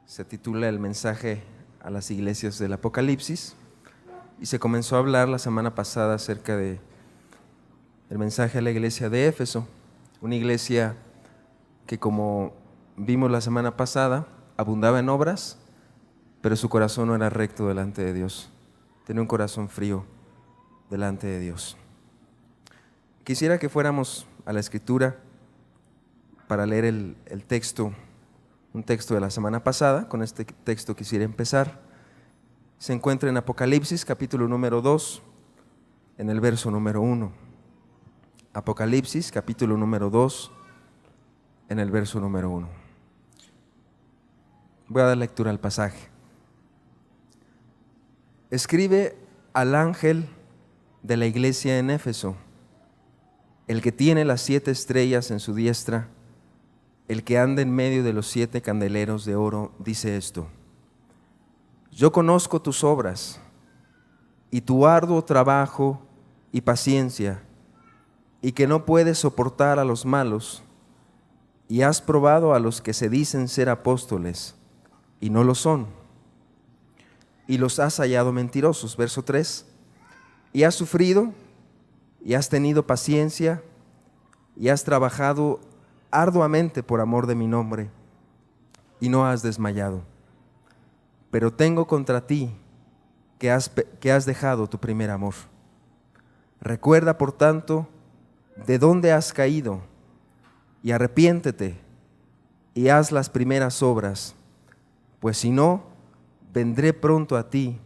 Se titula el mensaje a las iglesias del Apocalipsis y se comenzó a hablar la semana pasada acerca del mensaje a la iglesia de Éfeso, una iglesia que, como vimos la semana pasada, abundaba en obras, pero su corazón no era recto delante de Dios, tenía un corazón frío delante de Dios. Quisiera que fuéramos a la Escritura para leer el texto. Un texto de la semana pasada. Con este texto quisiera empezar. Se encuentra en Apocalipsis capítulo número 2, en el verso número 1. Apocalipsis capítulo número 2, en el verso número 1. Voy a dar lectura al pasaje. Escribe al ángel de la iglesia en Éfeso, el que tiene las 7 estrellas en su diestra, el que anda en medio de los 7 candeleros de oro, dice esto: yo conozco tus obras y tu arduo trabajo y paciencia, y que no puedes soportar a los malos, y has probado a los que se dicen ser apóstoles y no lo son, y los has hallado mentirosos. Verso 3: y has sufrido y has tenido paciencia y has trabajado arduamente por amor de mi nombre, y no has desmayado. Pero tengo contra ti que has dejado tu primer amor. Recuerda, por tanto, de dónde has caído, y arrepiéntete, y haz las primeras obras, pues si no, vendré pronto a ti,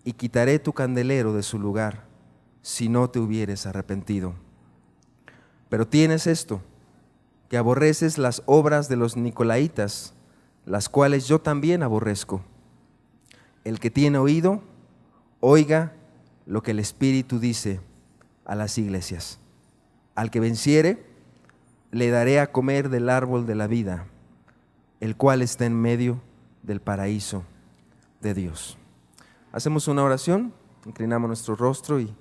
y quitaré tu candelero de su lugar, si no te hubieres arrepentido. Pero tienes esto, que aborreces las obras de los nicolaítas, las cuales yo también aborrezco. El que tiene oído, oiga lo que el Espíritu dice a las iglesias. Al que venciere, le daré a comer del árbol de la vida, el cual está en medio del paraíso de Dios. Hacemos una oración, inclinamos nuestro rostro y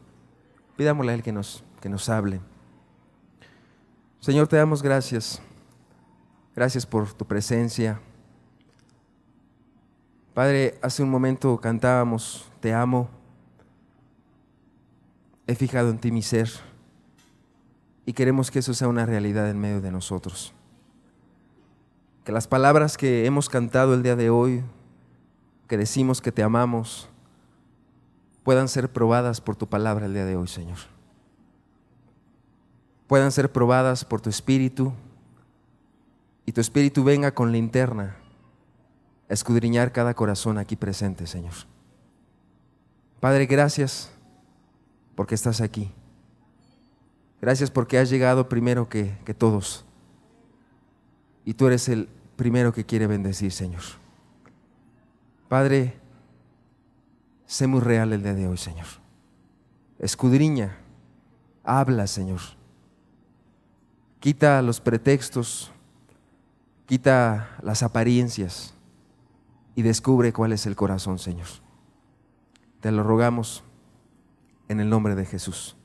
pidámosle a Él que nos hable. Señor, te damos gracias. Gracias por tu presencia. Padre, hace un momento cantábamos: te amo, he fijado en ti mi ser, y queremos que eso sea una realidad en medio de nosotros. Que las palabras que hemos cantado el día de hoy, que decimos que te amamos, puedan ser probadas por tu palabra el día de hoy, Señor. Puedan ser probadas por tu Espíritu, y tu Espíritu venga con linterna a escudriñar cada corazón aquí presente, Señor. Padre, gracias porque estás aquí. Gracias porque has llegado primero que todos, y tú eres el primero que quiere bendecir, Señor. Padre, sé muy real el día de hoy, Señor. Escudriña, habla, Señor. Quita los pretextos, quita las apariencias y descubre cuál es el corazón, Señor. Te lo rogamos en el nombre de Jesús.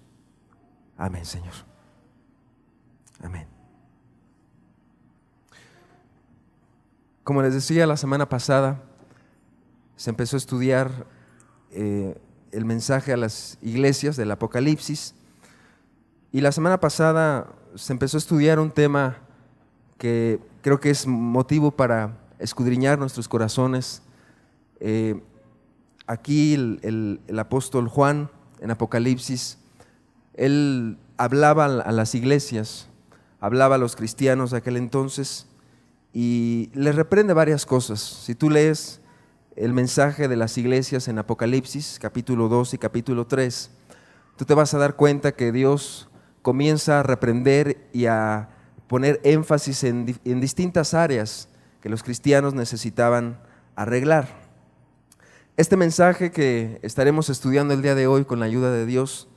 Amén, Señor. Amén. Como les decía la semana pasada, se empezó a estudiar el mensaje a las iglesias del Apocalipsis, y la semana pasada se empezó a estudiar un tema que creo que es motivo para escudriñar nuestros corazones. Aquí el apóstol Juan en Apocalipsis, él hablaba a las iglesias, hablaba a los cristianos de aquel entonces y les reprende varias cosas. Si tú lees el mensaje de las iglesias en Apocalipsis, capítulo 2 y capítulo 3, tú te vas a dar cuenta que Dios comienza a reprender y a poner énfasis en distintas áreas que los cristianos necesitaban arreglar. Este mensaje que estaremos estudiando el día de hoy con la ayuda de Dios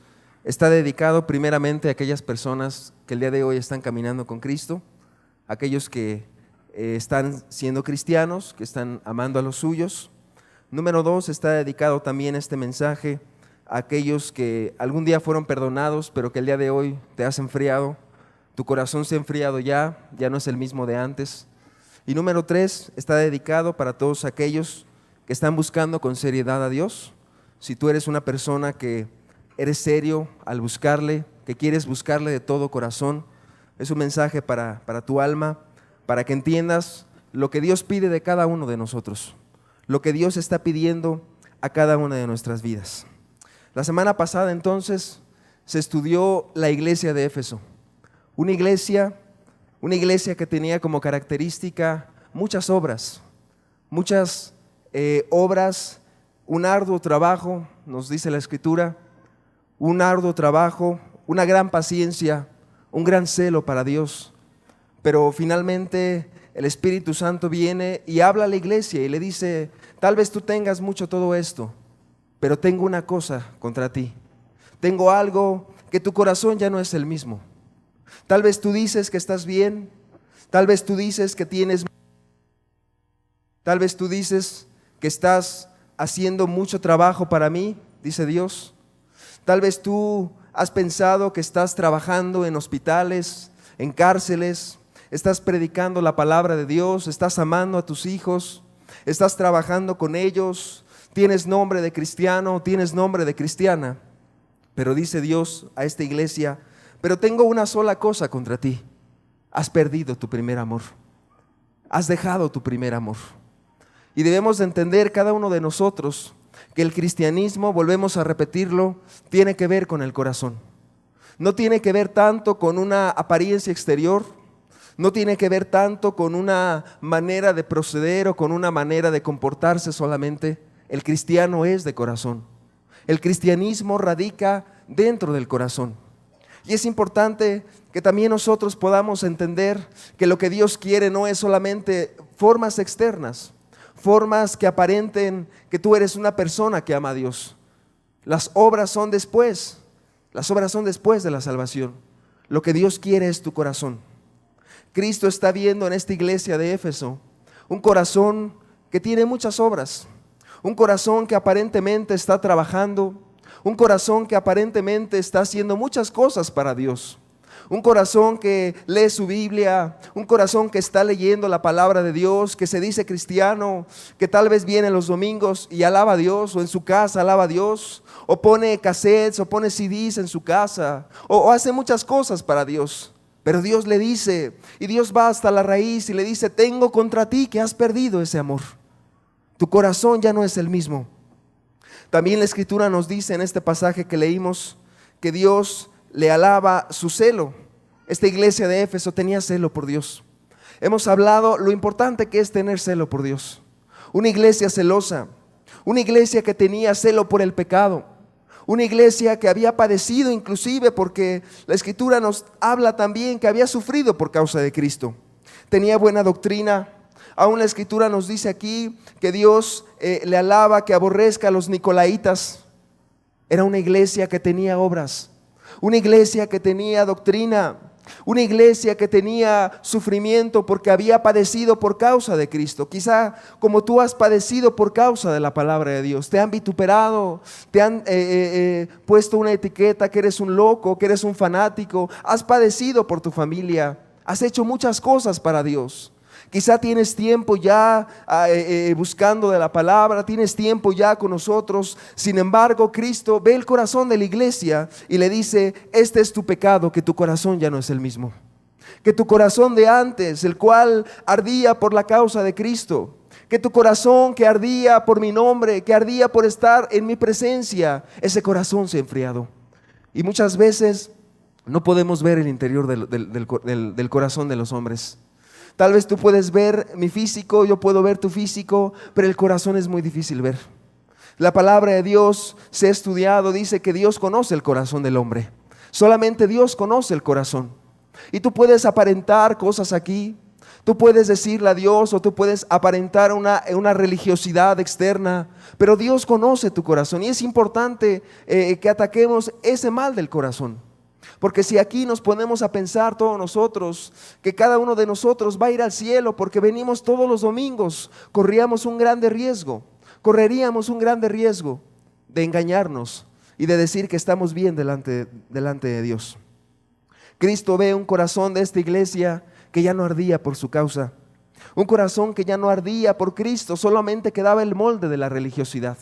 está dedicado primeramente a aquellas personas que el día de hoy están caminando con Cristo, aquellos que están siendo cristianos, que están amando a los suyos. Número 2, está dedicado también este mensaje a aquellos que algún día fueron perdonados, pero que el día de hoy te has enfriado. Tu corazón se ha enfriado ya no es el mismo de antes. Y número 3, está dedicado para todos aquellos que están buscando con seriedad a Dios. Si tú eres una persona que eres serio al buscarle, que quieres buscarle de todo corazón, es un mensaje para tu alma, para que entiendas lo que Dios pide de cada uno de nosotros, lo que Dios está pidiendo a cada una de nuestras vidas. La semana pasada entonces se estudió la iglesia de Éfeso, una iglesia que tenía como característica muchas obras, un arduo trabajo, nos dice la Escritura, un arduo trabajo, una gran paciencia, un gran celo para Dios. Pero finalmente el Espíritu Santo viene y habla a la iglesia y le dice: tal vez tú tengas mucho todo esto, pero tengo una cosa contra ti. Tengo algo que tu corazón ya no es el mismo. Tal vez tú dices que estás bien, tal vez tú dices que tal vez tú dices que estás haciendo mucho trabajo para mí, dice Dios. Tal vez tú has pensado que estás trabajando en hospitales, en cárceles, estás predicando la palabra de Dios, estás amando a tus hijos, estás trabajando con ellos, tienes nombre de cristiano, tienes nombre de cristiana. Pero dice Dios a esta iglesia: pero tengo una sola cosa contra ti. Has perdido tu primer amor. Has dejado tu primer amor. Y debemos de entender cada uno de nosotros que el cristianismo, volvemos a repetirlo, tiene que ver con el corazón. No tiene que ver tanto con una apariencia exterior, no tiene que ver tanto con una manera de proceder o con una manera de comportarse solamente. El cristiano es de corazón. El cristianismo radica dentro del corazón. Y es importante que también nosotros podamos entender que lo que Dios quiere no es solamente formas externas, formas que aparenten que tú eres una persona que ama a Dios. Las obras son después de la salvación. Lo que Dios quiere es tu corazón. Cristo está viendo en esta iglesia de Éfeso un corazón que tiene muchas obras, un corazón que aparentemente está trabajando, un corazón que aparentemente está haciendo muchas cosas para Dios, un corazón que lee su Biblia, un corazón que está leyendo la palabra de Dios, que se dice cristiano, que tal vez viene los domingos y alaba a Dios, o en su casa alaba a Dios, o pone cassettes, o pone CDs en su casa, o hace muchas cosas para Dios. Pero Dios le dice, y Dios va hasta la raíz y le dice: tengo contra ti que has perdido ese amor. Tu corazón ya no es el mismo. También la Escritura nos dice en este pasaje que leímos que Dios le alaba su celo. Esta iglesia de Éfeso tenía celo por Dios. Hemos hablado lo importante que es tener celo por Dios. Una iglesia celosa, una iglesia que tenía celo por el pecado, una iglesia que había padecido inclusive, porque la Escritura nos habla también que había sufrido por causa de Cristo. Tenía buena doctrina. Aún la Escritura nos dice aquí que Dios le alaba que aborrezca a los nicolaitas. Era una iglesia que tenía obras, una iglesia que tenía doctrina, una iglesia que tenía sufrimiento porque había padecido por causa de Cristo. Quizá como tú has padecido por causa de la palabra de Dios, te han vituperado, te han puesto una etiqueta que eres un loco, que eres un fanático, has padecido por tu familia, has hecho muchas cosas para Dios. Quizá tienes tiempo ya buscando de la palabra, tienes tiempo ya con nosotros. Sin embargo, Cristo ve el corazón de la iglesia y le dice: este es tu pecado, que tu corazón ya no es el mismo. Que tu corazón de antes, el cual ardía por la causa de Cristo, que tu corazón que ardía por mi nombre, que ardía por estar en mi presencia, ese corazón se ha enfriado. Y muchas veces no podemos ver el interior del corazón de los hombres. Tal vez tú puedes ver mi físico, yo puedo ver tu físico, pero el corazón es muy difícil ver. La palabra de Dios se ha estudiado, dice que Dios conoce el corazón del hombre. Solamente Dios conoce el corazón. Y tú puedes aparentar cosas aquí, tú puedes decirle a Dios, o tú puedes aparentar una religiosidad externa, pero Dios conoce tu corazón. Y es importante que ataquemos ese mal del corazón. Porque si aquí nos ponemos a pensar todos nosotros, que cada uno de nosotros va a ir al cielo porque venimos todos los domingos, correríamos un grande riesgo de engañarnos y de decir que estamos bien delante de Dios. Cristo ve un corazón de esta iglesia que ya no ardía por su causa, un corazón que ya no ardía por Cristo, solamente quedaba el molde de la religiosidad,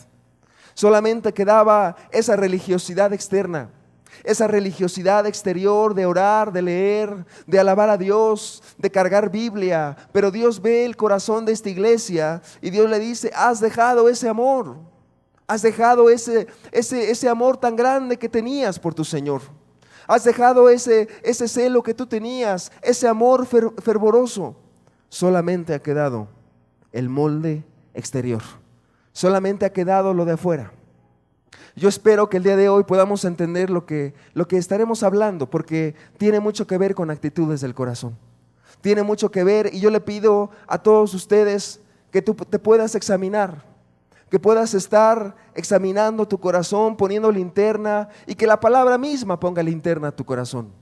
solamente quedaba esa religiosidad externa, esa religiosidad exterior de orar, de leer, de alabar a Dios, de cargar Biblia. Pero Dios ve el corazón de esta iglesia y Dios le dice: has dejado ese amor, has dejado ese amor tan grande que tenías por tu Señor, has dejado ese celo que tú tenías, ese amor fervoroso. Solamente ha quedado el molde exterior, solamente ha quedado lo de afuera. Yo espero que el día de hoy podamos entender lo que estaremos hablando, porque tiene mucho que ver con actitudes del corazón. Tiene mucho que ver, y yo le pido a todos ustedes que tú te puedas examinar, que puedas estar examinando tu corazón, poniendo linterna, y que la palabra misma ponga linterna a tu corazón.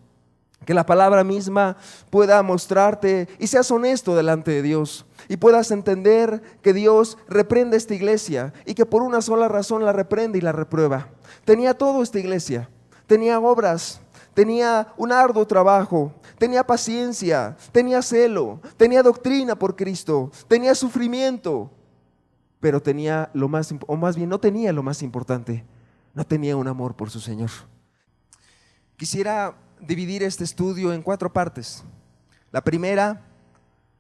Que la palabra misma pueda mostrarte y seas honesto delante de Dios y puedas entender que Dios reprende esta iglesia y que por una sola razón la reprende y la reprueba. Tenía todo esta iglesia, tenía obras, tenía un arduo trabajo, tenía paciencia, tenía celo, tenía doctrina por Cristo, tenía sufrimiento, pero tenía lo más, o más bien no tenía lo más importante, no tenía un amor por su Señor. Quisiera dividir este estudio en 4 partes. La primera,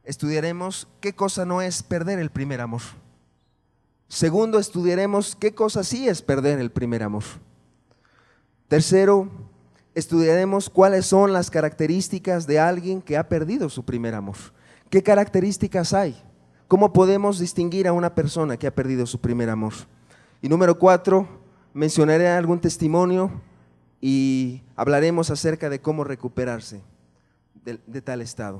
estudiaremos qué cosa no es perder el primer amor. Segundo, estudiaremos qué cosa sí es perder el primer amor. Tercero, estudiaremos cuáles son las características de alguien que ha perdido su primer amor. ¿Qué características hay? ¿Cómo podemos distinguir a una persona que ha perdido su primer amor? Y número 4, mencionaré algún testimonio y hablaremos acerca de cómo recuperarse de tal estado.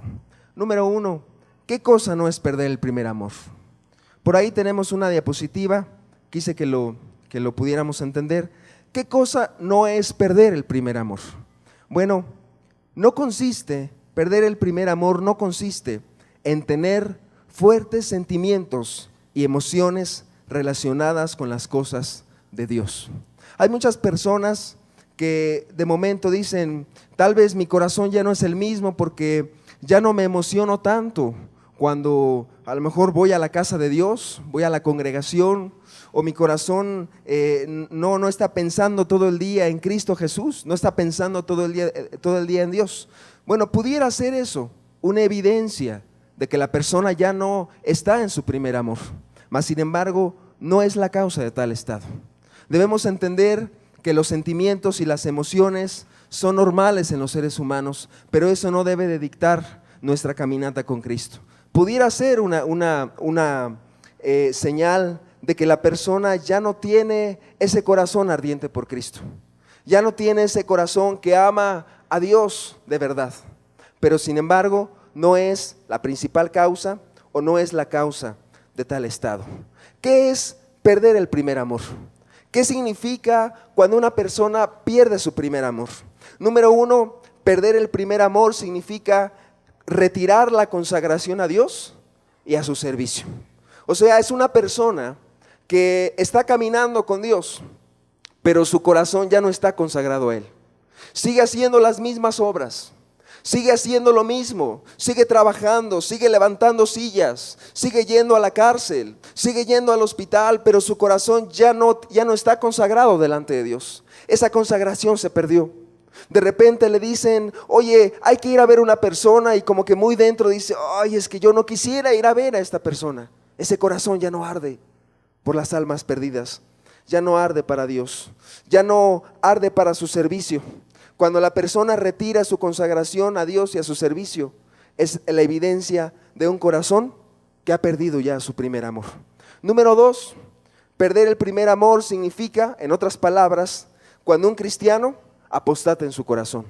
Número 1, ¿qué cosa no es perder el primer amor? Por ahí tenemos una diapositiva, quise que lo pudiéramos entender. ¿Qué cosa no es perder el primer amor? Bueno, perder el primer amor no consiste en tener fuertes sentimientos y emociones relacionadas con las cosas de Dios. Hay muchas personas que de momento dicen: tal vez mi corazón ya no es el mismo porque ya no me emociono tanto cuando a lo mejor voy a la casa de Dios, voy a la congregación, o mi corazón no está pensando todo el día en Cristo Jesús, no está pensando todo el día en Dios. Bueno, pudiera ser eso una evidencia de que la persona ya no está en su primer amor, mas sin embargo no es la causa de tal estado. Debemos entender que los sentimientos y las emociones son normales en los seres humanos, pero eso no debe de dictar nuestra caminata con Cristo. Pudiera ser una señal de que la persona ya no tiene ese corazón ardiente por Cristo, ya no tiene ese corazón que ama a Dios de verdad, pero sin embargo no es la principal causa o no es la causa de tal estado. ¿Qué es perder el primer amor? ¿Qué significa cuando una persona pierde su primer amor? Número 1, perder el primer amor significa retirar la consagración a Dios y a su servicio. O sea, es una persona que está caminando con Dios, pero su corazón ya no está consagrado a Él. Sigue haciendo las mismas obras, sigue haciendo lo mismo, sigue trabajando, sigue levantando sillas, sigue yendo a la cárcel, sigue yendo al hospital, pero su corazón ya no está consagrado delante de Dios. Esa consagración se perdió. De repente le dicen: oye, hay que ir a ver a una persona, y como que muy dentro dice: ay, es que yo no quisiera ir a ver a esta persona. Ese corazón ya no arde por las almas perdidas, ya no arde para Dios, ya no arde para su servicio. Cuando la persona retira su consagración a Dios y a su servicio, es la evidencia de un corazón que ha perdido ya su primer amor. Número 2, perder el primer amor significa, en otras palabras, cuando un cristiano apostata en su corazón.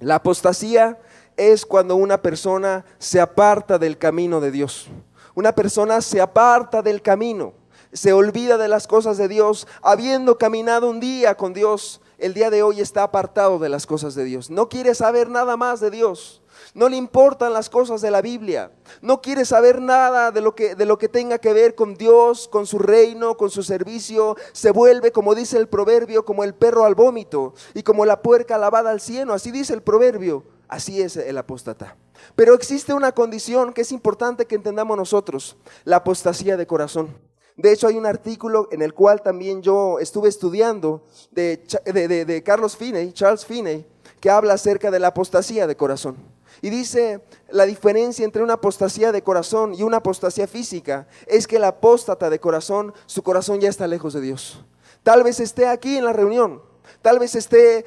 La apostasía es cuando una persona se aparta del camino de Dios. Una persona se aparta del camino, se olvida de las cosas de Dios, habiendo caminado un día con Dios el día de hoy está apartado de las cosas de Dios. No quiere saber nada más de Dios. No le importan las cosas de la Biblia. No quiere saber nada de lo que tenga que ver con Dios, con su reino, con su servicio. Se vuelve, como dice el proverbio, como el perro al vómito y como la puerca lavada al cieno. Así dice el proverbio. Así es el apóstata. Pero existe una condición que es importante que entendamos nosotros: la apostasía de corazón. De hecho, hay un artículo en el cual también yo estuve estudiando de Charles Finney, que habla acerca de la apostasía de corazón. Y dice, la diferencia entre una apostasía de corazón y una apostasía física es que el apóstata de corazón, su corazón ya está lejos de Dios. Tal vez esté aquí en la reunión, tal vez esté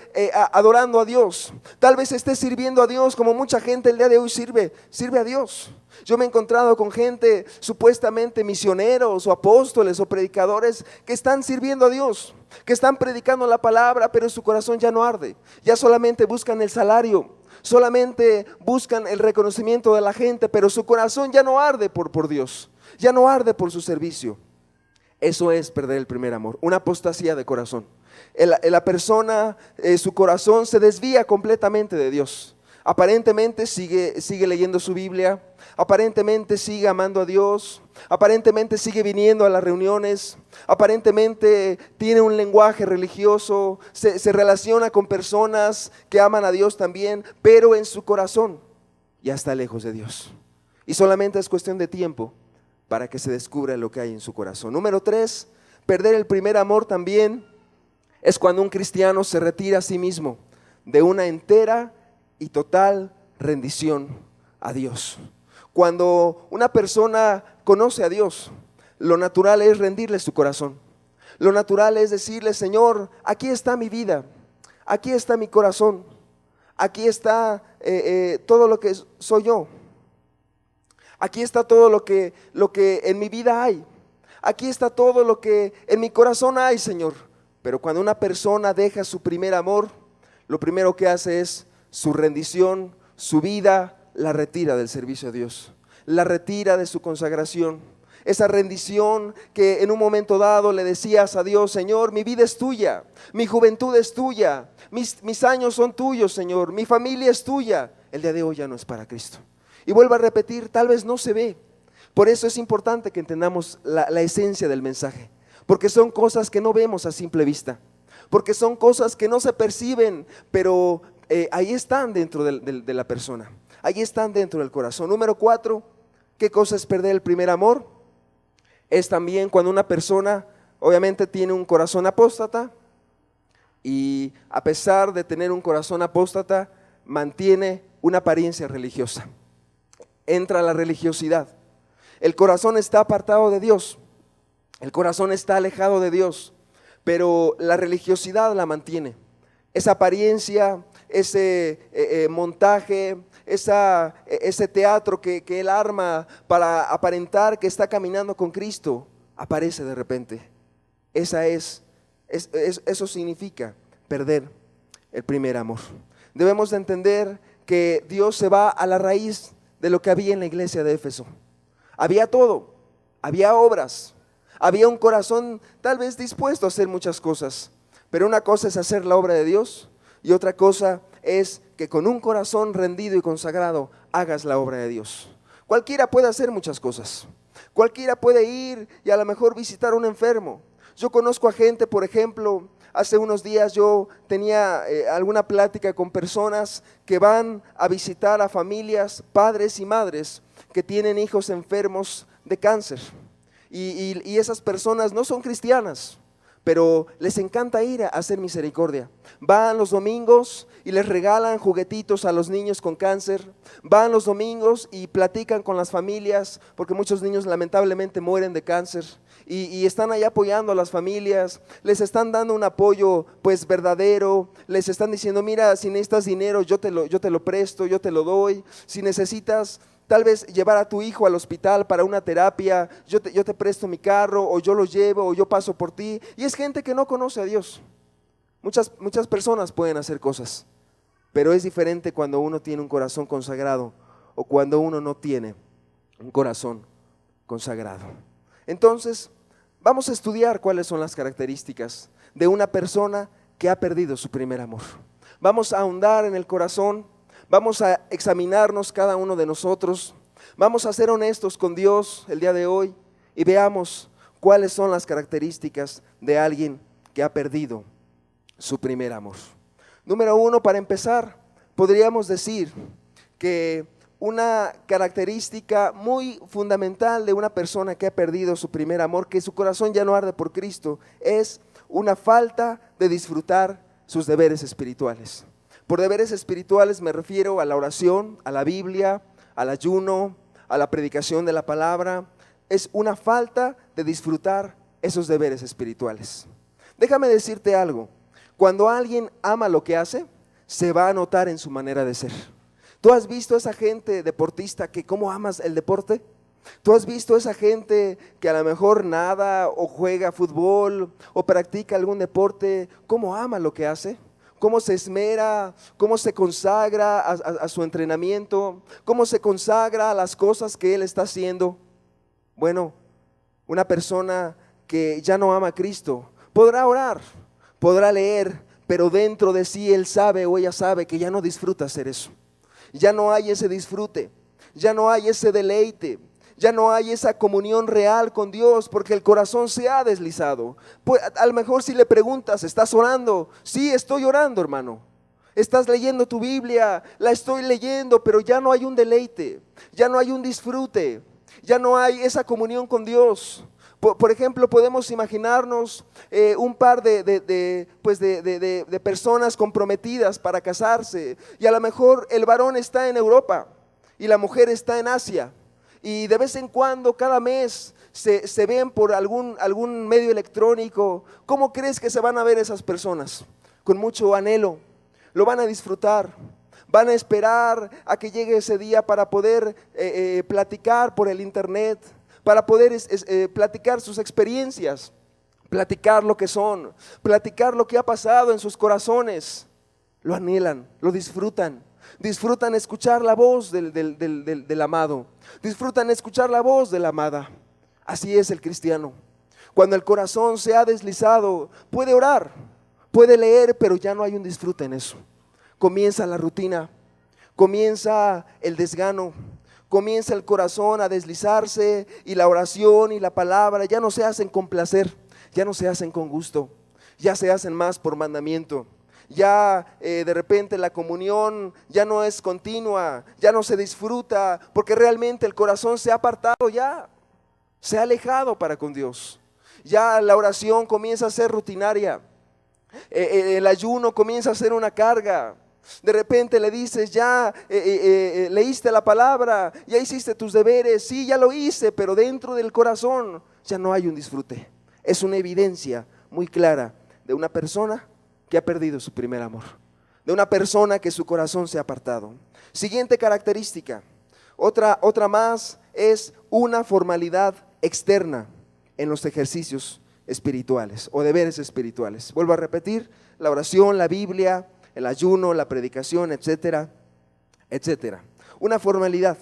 adorando a Dios, tal vez esté sirviendo a Dios como mucha gente el día de hoy sirve a Dios. Yo me he encontrado con gente supuestamente misioneros o apóstoles o predicadores que están sirviendo a Dios, que están predicando la palabra, pero su corazón ya no arde. Ya solamente buscan el salario, solamente buscan el reconocimiento de la gente, pero su corazón ya no arde por Dios, ya no arde por su servicio. Eso es perder el primer amor, una apostasía de corazón. La persona, su corazón se desvía completamente de Dios. Aparentemente sigue leyendo su Biblia, aparentemente sigue amando a Dios, aparentemente sigue viniendo a las reuniones, aparentemente tiene un lenguaje religioso, se relaciona con personas que aman a Dios también, pero en su corazón ya está lejos de Dios. Y solamente es cuestión de tiempo para que se descubra lo que hay en su corazón. Número 3, perder el primer amor también es cuando un cristiano se retira a sí mismo de una entera y total rendición a Dios. Cuando una persona conoce a Dios, lo natural es rendirle su corazón. Lo natural es decirle: Señor, aquí está mi vida, aquí está mi corazón, aquí está todo lo que soy yo. Aquí está todo lo que en mi vida hay. Aquí está todo lo que en mi corazón hay, Señor. Pero cuando una persona deja su primer amor, lo primero que hace es su rendición, su vida, la retira del servicio a Dios, la retira de su consagración. Esa rendición que en un momento dado le decías a Dios: Señor, mi vida es tuya, mi juventud es tuya, mis años son tuyos, Señor, mi familia es tuya. El día de hoy ya no es para Cristo. Y vuelvo a repetir, tal vez no se ve. Por eso es importante que entendamos la esencia del mensaje, porque son cosas que no vemos a simple vista, porque son cosas que no se perciben, pero ahí están dentro de la persona, ahí están dentro del corazón. Número 4, ¿qué cosa es perder el primer amor? Es también cuando una persona obviamente tiene un corazón apóstata y a pesar de tener un corazón apóstata mantiene una apariencia religiosa. Entra la religiosidad. El corazón está apartado de Dios, el corazón está alejado de Dios, pero la religiosidad la mantiene. Esa apariencia, ese montaje, ese teatro que él arma para aparentar que está caminando con Cristo, aparece de repente. Eso significa perder el primer amor. Debemos de entender que Dios se va a la raíz de lo que había en la iglesia de Éfeso. Había todo, había obras, había un corazón tal vez dispuesto a hacer muchas cosas, pero una cosa es hacer la obra de Dios y otra cosa es que con un corazón rendido y consagrado hagas la obra de Dios. Cualquiera puede hacer muchas cosas, cualquiera puede ir y a lo mejor visitar a un enfermo. Yo conozco a gente, por ejemplo, hace unos días yo tenía alguna plática con personas que van a visitar a familias, padres y madres que tienen hijos enfermos de cáncer. Y esas personas no son cristianas, pero les encanta ir a hacer misericordia. Van los domingos y les regalan juguetitos a los niños con cáncer. Van los domingos y platican con las familias, porque muchos niños lamentablemente mueren de cáncer. Y están ahí apoyando a las familias, les están dando un apoyo pues verdadero, les están diciendo: mira, si necesitas dinero yo te lo presto, yo te lo doy. Si necesitas tal vez llevar a tu hijo al hospital para una terapia, yo te presto mi carro, o yo lo llevo, o yo paso por ti. Y es gente que no conoce a Dios. Muchas personas pueden hacer cosas, pero es diferente cuando uno tiene un corazón consagrado o cuando uno no tiene un corazón consagrado. Entonces, vamos a estudiar cuáles son las características de una persona que ha perdido su primer amor. Vamos a ahondar en el corazón, vamos a examinarnos cada uno de nosotros, vamos a ser honestos con Dios el día de hoy y veamos cuáles son las características de alguien que ha perdido su primer amor. Número uno, para empezar, podríamos decir que una característica muy fundamental de una persona que ha perdido su primer amor, que su corazón ya no arde por Cristo, es una falta de disfrutar sus deberes espirituales. Por deberes espirituales me refiero a la oración, a la Biblia, al ayuno, a la predicación de la palabra. Es una falta de disfrutar esos deberes espirituales. Déjame decirte algo, cuando alguien ama lo que hace, se va a notar en su manera de ser. ¿Tú has visto a esa gente deportista que cómo amas el deporte? ¿Tú has visto a esa gente que a lo mejor nada o juega fútbol o practica algún deporte? ¿Cómo ama lo que hace? ¿Cómo se esmera? ¿Cómo se consagra a su entrenamiento? ¿Cómo se consagra a las cosas que él está haciendo? Bueno, una persona que ya no ama a Cristo podrá orar, podrá leer, pero dentro de sí él sabe o ella sabe que ya no disfruta hacer eso. Ya no hay ese disfrute, ya no hay ese deleite, ya no hay esa comunión real con Dios porque el corazón se ha deslizado. Pues, a lo mejor si le preguntas, ¿estás orando? Sí, estoy orando, hermano. ¿Estás leyendo tu Biblia? La estoy leyendo, pero ya no hay un deleite, ya no hay un disfrute, ya no hay esa comunión con Dios. Por ejemplo, podemos imaginarnos un par de personas comprometidas para casarse y a lo mejor el varón está en Europa y la mujer está en Asia y de vez en cuando, cada mes, se ven por algún medio electrónico. ¿Cómo crees que se van a ver esas personas? Con mucho anhelo, lo van a disfrutar. Van a esperar a que llegue ese día para poder platicar por el internet, para poder platicar sus experiencias, platicar lo que son, platicar lo que ha pasado en sus corazones. Lo anhelan, lo disfrutan escuchar la voz del amado, disfrutan escuchar la voz de la amada. Así es el cristiano. Cuando el corazón se ha deslizado, puede orar, puede leer, pero ya no hay un disfrute en eso. Comienza la rutina, comienza el desgano, comienza el corazón a deslizarse y la oración y la palabra ya no se hacen con placer, ya no se hacen con gusto, ya se hacen más por mandamiento. Ya de repente la comunión ya no es continua, ya no se disfruta porque realmente el corazón se ha apartado ya, se ha alejado para con Dios. Ya la oración comienza a ser rutinaria, el ayuno comienza a ser una carga. De repente le dices, ya leíste la palabra, ya hiciste tus deberes, sí, ya lo hice, pero dentro del corazón ya no hay un disfrute. Es una evidencia muy clara de una persona que ha perdido su primer amor, de una persona que su corazón se ha apartado. Siguiente característica, otra más, es una formalidad externa en los ejercicios espirituales o deberes espirituales. Vuelvo a repetir, la oración, la Biblia, el ayuno, la predicación, etcétera, etcétera. Una formalidad,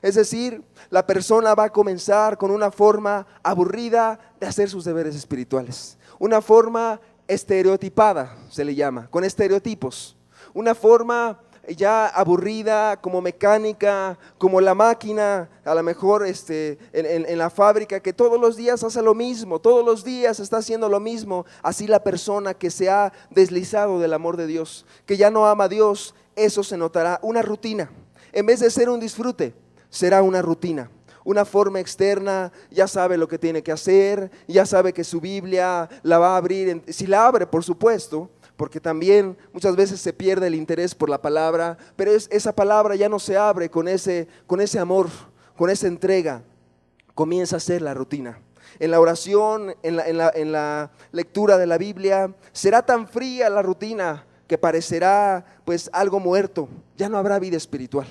es decir, la persona va a comenzar con una forma aburrida de hacer sus deberes espirituales, una forma estereotipada se le llama, con estereotipos, una forma ya aburrida, como mecánica, como la máquina, a lo mejor en la fábrica, que todos los días hace lo mismo, todos los días está haciendo lo mismo. Así la persona que se ha deslizado del amor de Dios, que ya no ama a Dios, eso se notará, una rutina. En vez de ser un disfrute, será una rutina. Una forma externa, ya sabe lo que tiene que hacer, ya sabe que su Biblia la va a abrir, si la abre por supuesto, porque también muchas veces se pierde el interés por la palabra, pero esa palabra ya no se abre con ese amor, con esa entrega, comienza a ser la rutina. En la oración, en la lectura de la Biblia, será tan fría la rutina que parecerá pues algo muerto, ya no habrá vida espiritual.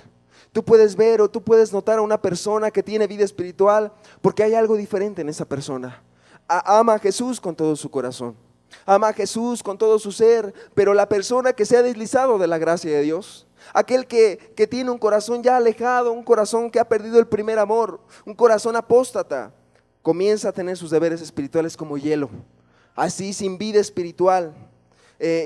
Tú puedes ver o tú puedes notar a una persona que tiene vida espiritual porque hay algo diferente en esa persona. Ama a Jesús con todo su corazón, ama a Jesús con todo su ser, pero la persona que se ha deslizado de la gracia de Dios, aquel que tiene un corazón ya alejado, un corazón que ha perdido el primer amor, un corazón apóstata, comienza a tener sus deberes espirituales como hielo, así sin vida espiritual.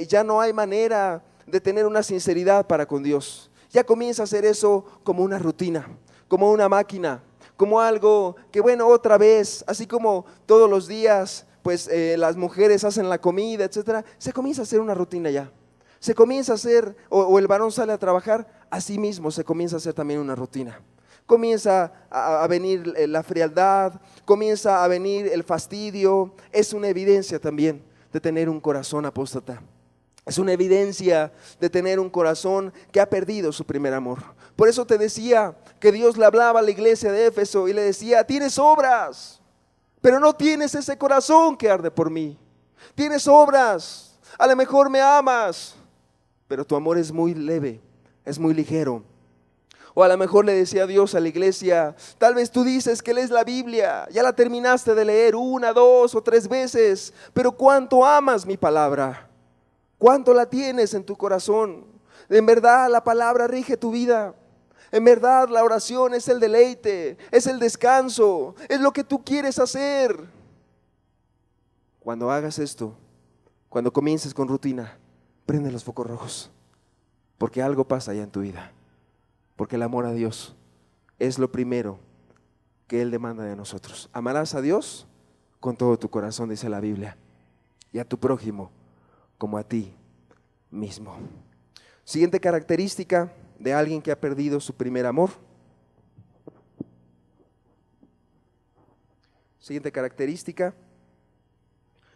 ya no hay manera de tener una sinceridad para con Dios. Ya comienza a hacer eso como una rutina, como una máquina, como algo que bueno, otra vez, así como todos los días pues las mujeres hacen la comida, etcétera, se comienza a hacer una rutina ya. Se comienza a hacer, o el varón sale a trabajar, así mismo se comienza a hacer también una rutina. Comienza a venir la frialdad, comienza a venir el fastidio. Es una evidencia también de tener un corazón apóstata. Es una evidencia de tener un corazón que ha perdido su primer amor. Por eso te decía que Dios le hablaba a la iglesia de Éfeso y le decía: tienes obras, pero no tienes ese corazón que arde por mí. Tienes obras, a lo mejor me amas, pero tu amor es muy leve, es muy ligero. O a lo mejor le decía Dios a la iglesia: tal vez tú dices que lees la Biblia, ya la terminaste de leer 1, 2 o 3 veces, pero ¿cuánto amas mi palabra? ¿Cuánto la tienes en tu corazón? En verdad la palabra rige tu vida. En verdad la oración es el deleite, es el descanso, es lo que tú quieres hacer. Cuando hagas esto, cuando comiences con rutina, prende los focos rojos, porque algo pasa allá en tu vida. Porque el amor a Dios es lo primero que Él demanda de nosotros. Amarás a Dios con todo tu corazón, dice la Biblia, y a tu prójimo como a ti mismo. Siguiente característica de alguien que ha perdido su primer amor. Siguiente característica: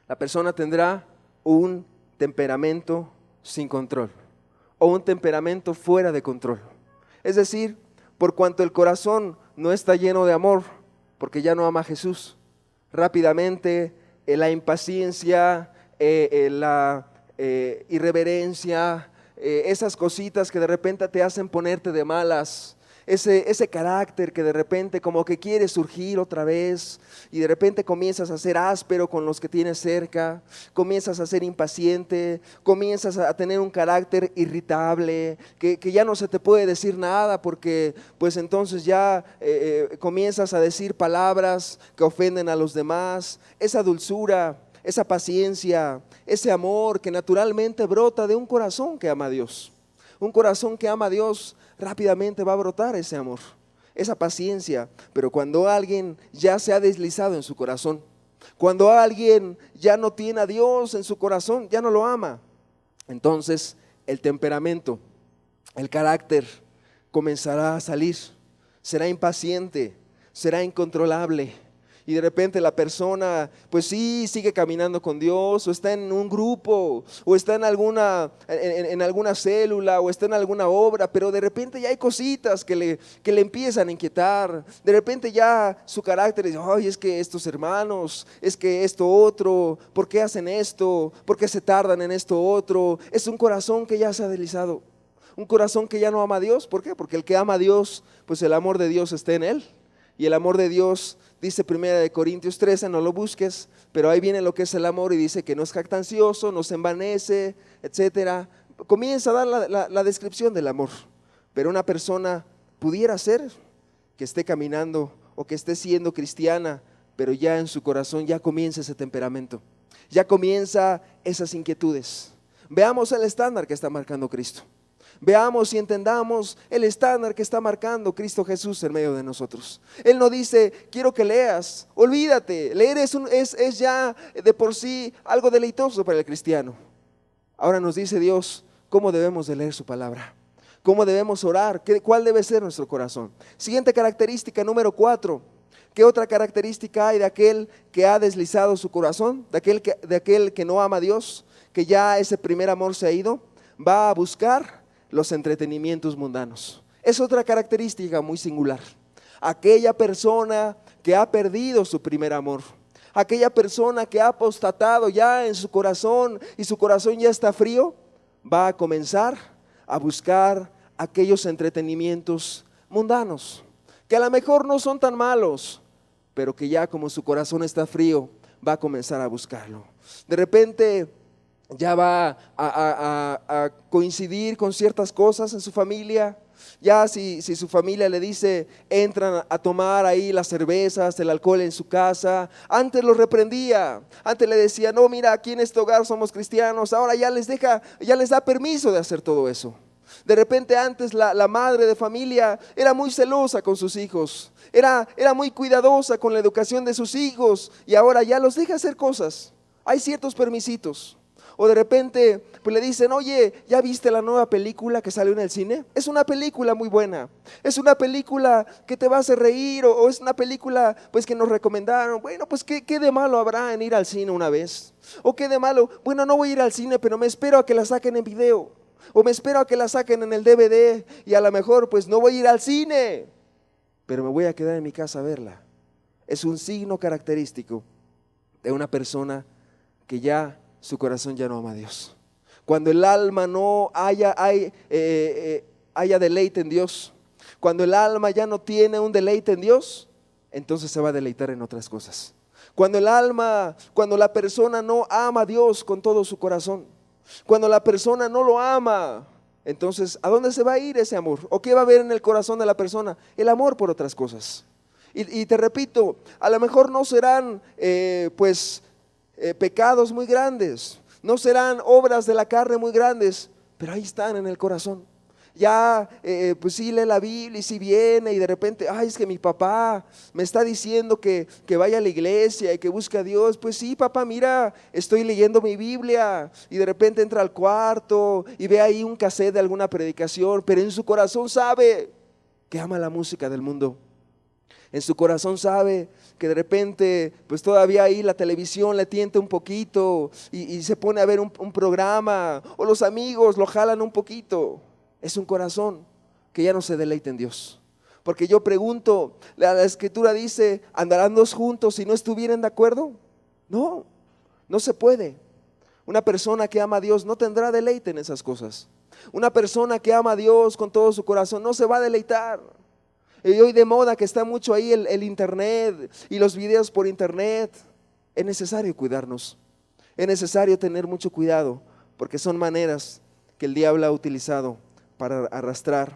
la persona tendrá un temperamento sin control o un temperamento fuera de control. Es decir, por cuanto el corazón no está lleno de amor, porque ya no ama a Jesús, rápidamente la impaciencia, la irreverencia, esas cositas que de repente te hacen ponerte de malas, ese carácter que de repente como que quiere surgir otra vez y de repente comienzas a ser áspero con los que tienes cerca, comienzas a ser impaciente, comienzas a tener un carácter irritable, que ya no se te puede decir nada porque pues entonces ya comienzas a decir palabras que ofenden a los demás. Esa dulzura, esa paciencia, ese amor que naturalmente brota de un corazón que ama a Dios. Un corazón que ama a Dios, rápidamente va a brotar ese amor, esa paciencia. Pero cuando alguien ya se ha deslizado en su corazón, cuando alguien ya no tiene a Dios en su corazón, ya no lo ama, entonces el temperamento, el carácter comenzará a salir. Será impaciente, será incontrolable. Y de repente la persona, pues sí, sigue caminando con Dios, o está en un grupo, o está en alguna célula, o está en alguna obra, pero de repente ya hay cositas que le empiezan a inquietar. De repente ya su carácter dice: ay, es que estos hermanos, es que esto otro, ¿por qué hacen esto? ¿Por qué se tardan en esto otro? Es un corazón que ya se ha deslizado, un corazón que ya no ama a Dios. ¿Por qué? Porque el que ama a Dios, pues el amor de Dios está en él. Y el amor de Dios, dice 1 Corintios 13, no lo busques, pero ahí viene lo que es el amor y dice que no es jactancioso, no se envanece, etcétera. Comienza a dar la descripción del amor. Pero una persona pudiera ser que esté caminando o que esté siendo cristiana, pero ya en su corazón ya comienza ese temperamento, ya comienza esas inquietudes. Veamos el estándar que está marcando Cristo. Veamos y entendamos el estándar que está marcando Cristo Jesús en medio de nosotros. Él no dice: quiero que leas, olvídate, leer es ya de por sí algo deleitoso para el cristiano. Ahora nos dice Dios cómo debemos de leer su palabra, cómo debemos orar, cuál debe ser nuestro corazón. Siguiente característica, número 4. ¿Qué otra característica hay de aquel que ha deslizado su corazón? De aquel que no ama a Dios, que ya ese primer amor se ha ido. Va a buscar los entretenimientos mundanos. Es otra característica muy singular. Aquella persona que ha perdido su primer amor, aquella persona que ha apostatado ya en su corazón y su corazón ya está frío, va a comenzar a buscar aquellos entretenimientos mundanos, que a lo mejor no son tan malos, pero que ya como su corazón está frío, va a comenzar a buscarlo. De repente ya va a coincidir con ciertas cosas en su familia, Ya si su familia le dice, entran a tomar ahí las cervezas, el alcohol en su casa, antes lo reprendía, antes le decía, no, mira, aquí en este hogar somos cristianos, ahora ya les da permiso de hacer todo eso. De repente antes la madre de familia era muy celosa con sus hijos, era muy cuidadosa con la educación de sus hijos y ahora ya los deja hacer cosas. Hay ciertos permisitos. O de repente pues le dicen, oye, ¿ya viste la nueva película que salió en el cine? Es una película muy buena, es una película que te va a hacer reír o es una película pues que nos recomendaron. Bueno, pues ¿qué de malo habrá en ir al cine una vez? ¿O qué de malo? Bueno, no voy a ir al cine, pero me espero a que la saquen en video. O me espero a que la saquen en el DVD y a lo mejor pues no voy a ir al cine, pero me voy a quedar en mi casa a verla. Es un signo característico de una persona que ya su corazón ya no ama a Dios. Cuando el alma no haya deleite en Dios, cuando el alma ya no tiene un deleite en Dios, entonces se va a deleitar en otras cosas. Cuando la persona no ama a Dios con todo su corazón, cuando la persona no lo ama, entonces ¿a dónde se va a ir ese amor? ¿O qué va a haber en el corazón de la persona? El amor por otras cosas. Y te repito, a lo mejor no serán pecados muy grandes, no serán obras de la carne muy grandes, pero ahí están en el corazón. Ya pues sí lee la Biblia y sí viene y de repente, ay, es que mi papá me está diciendo que vaya a la iglesia y que busque a Dios. Pues sí, papá, mira, estoy leyendo mi Biblia. Y de repente entra al cuarto y ve ahí un cassette de alguna predicación, pero en su corazón sabe que ama la música del mundo. En su corazón sabe que de repente pues todavía ahí la televisión le tienta un poquito y se pone a ver un programa, o los amigos lo jalan un poquito. Es un corazón que ya no se deleita en Dios. Porque yo pregunto, la Escritura dice, ¿andarán dos juntos si no estuvieran de acuerdo? No, no se puede. Una persona que ama a Dios no tendrá deleite en esas cosas. Una persona que ama a Dios con todo su corazón no se va a deleitar. Y hoy de moda que está mucho ahí el internet y los videos por internet. Es necesario cuidarnos, es necesario tener mucho cuidado, porque son maneras que el diablo ha utilizado para arrastrar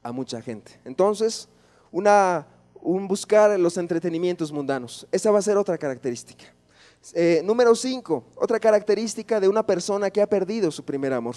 a mucha gente. Entonces, un buscar los entretenimientos mundanos, esa va a ser otra característica. Número 5, otra característica de una persona que ha perdido su primer amor,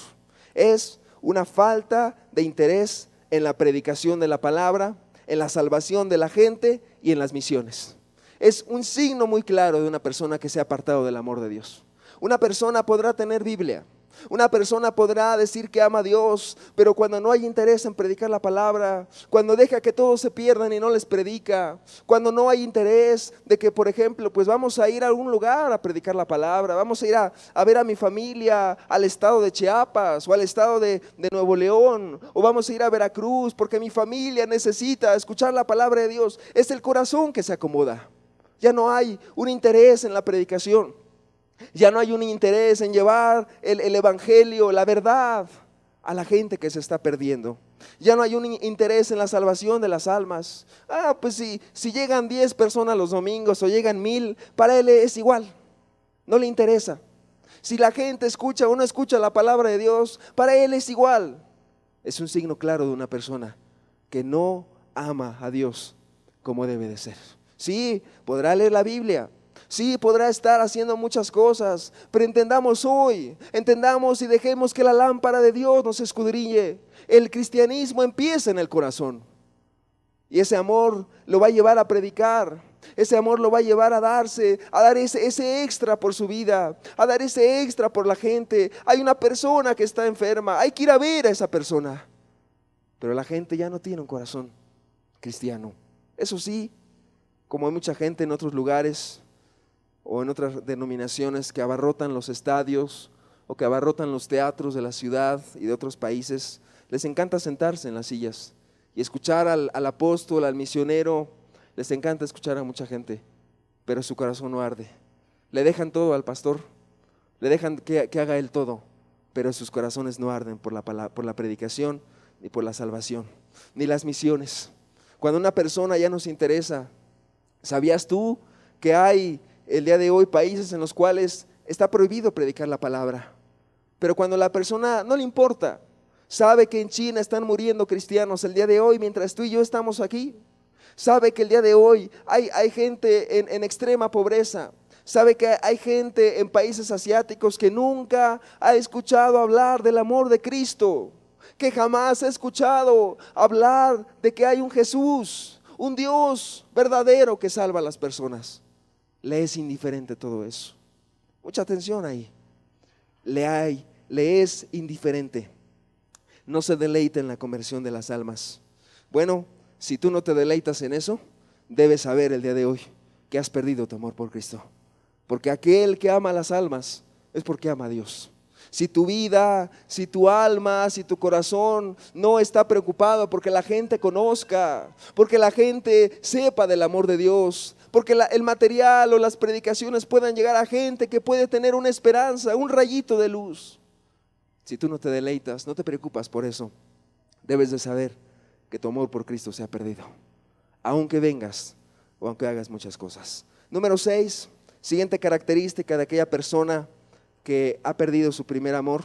es una falta de interés en la predicación de la palabra, en la salvación de la gente y en las misiones. Es un signo muy claro de una persona que se ha apartado del amor de Dios. Una persona podrá tener Biblia, una persona podrá decir que ama a Dios, pero cuando no hay interés en predicar la palabra, cuando deja que todos se pierdan y no les predica, cuando no hay interés de que, por ejemplo, pues vamos a ir a algún lugar a predicar la palabra, vamos a ir a ver a mi familia al estado de Chiapas o al estado de Nuevo León, o vamos a ir a Veracruz porque mi familia necesita escuchar la palabra de Dios. Es el corazón que se acomoda. Ya no hay un interés en la predicación. Ya no hay un interés en llevar el evangelio, la verdad a la gente que se está perdiendo. Ya no hay un interés en la salvación de las almas. Pues si llegan 10 personas los domingos o llegan 1000, para él es igual, no le interesa. Si la gente escucha o no escucha la palabra de Dios, para él es igual. Es un signo claro de una persona que no ama a Dios como debe de ser. Sí, podrá leer la Biblia, sí, podrá estar haciendo muchas cosas, pero entendamos y dejemos que la lámpara de Dios nos escudriñe. El cristianismo empieza en el corazón y ese amor lo va a llevar a predicar, ese amor lo va a llevar a dar ese extra por su vida, a dar ese extra por la gente. Hay una persona que está enferma, hay que ir a ver a esa persona, pero la gente ya no tiene un corazón cristiano. Eso sí, como hay mucha gente en otros lugares o en otras denominaciones que abarrotan los estadios o que abarrotan los teatros de la ciudad y de otros países, les encanta sentarse en las sillas y escuchar al apóstol, al misionero. Les encanta escuchar a mucha gente, pero su corazón no arde. Le dejan todo al pastor, le dejan que haga él todo, pero sus corazones no arden por la predicación, ni por la salvación, ni las misiones. Cuando una persona ya nos interesa, ¿sabías tú que hay el día de hoy países en los cuales está prohibido predicar la palabra? Pero cuando la persona no le importa, Sabe que en China están muriendo cristianos el día de hoy mientras tú y yo estamos aquí. Sabe que el día de hoy hay gente en extrema pobreza. Sabe que hay gente en países asiáticos que nunca ha escuchado hablar del amor de Cristo, que jamás ha escuchado hablar de que hay un Jesús, un Dios verdadero que salva a las personas. Le es indiferente todo eso. Mucha atención ahí. Le es indiferente. No se deleita en la conversión de las almas. Bueno, si tú no te deleitas en eso, debes saber el día de hoy que has perdido tu amor por Cristo. Porque aquel que ama las almas es porque ama a Dios. Si tu vida, si tu alma, si tu corazón no está preocupado porque la gente conozca, porque la gente sepa del amor de Dios, porque el material o las predicaciones puedan llegar a gente que puede tener una esperanza, un rayito de luz. Si tú no te deleitas, no te preocupas por eso, debes de saber que tu amor por Cristo se ha perdido, aunque vengas o aunque hagas muchas cosas. Número 6, siguiente característica de aquella persona que ha perdido su primer amor: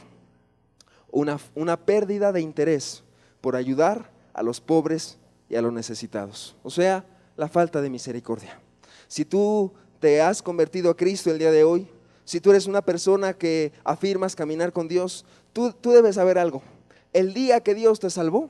una pérdida de interés por ayudar a los pobres y a los necesitados. O sea, la falta de misericordia. Si tú te has convertido a Cristo el día de hoy, si tú eres una persona que afirmas caminar con Dios, tú debes saber algo. El día que Dios te salvó,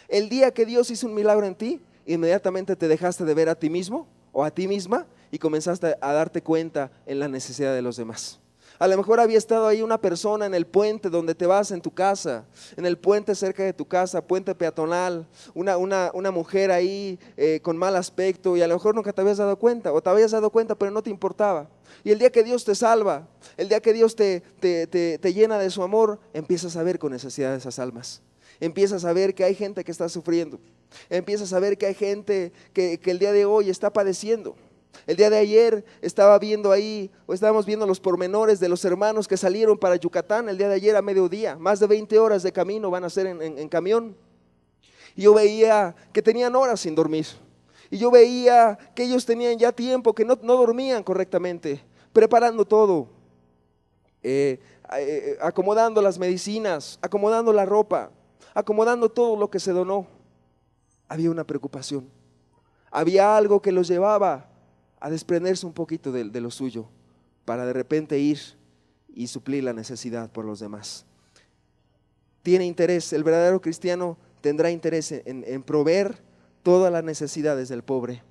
el día que Dios hizo un milagro en ti, inmediatamente te dejaste de ver a ti mismo o a ti misma y comenzaste a darte cuenta en la necesidad de los demás. A lo mejor había estado ahí una persona en el puente donde te vas en tu casa, en el puente cerca de tu casa, puente peatonal, una mujer ahí con mal aspecto, y a lo mejor nunca te habías dado cuenta, o te habías dado cuenta pero no te importaba. Y el día que Dios te salva, el día que Dios te llena de su amor, empiezas a ver con necesidad de esas almas. Empiezas a ver que hay gente que está sufriendo. Empiezas a ver que hay gente que el día de hoy está padeciendo. El día de ayer estábamos viendo los pormenores de los hermanos que salieron para Yucatán el día de ayer a mediodía. Más de 20 horas de camino van a hacer en camión. Y yo veía que tenían horas sin dormir. Y yo veía que ellos tenían ya tiempo que no dormían correctamente, preparando todo, acomodando las medicinas, acomodando la ropa, acomodando todo lo que se donó. Había una preocupación. Había algo que los llevaba a desprenderse un poquito de lo suyo para de repente ir y suplir la necesidad por los demás. Tiene interés, el verdadero cristiano tendrá interés en proveer todas las necesidades del pobre,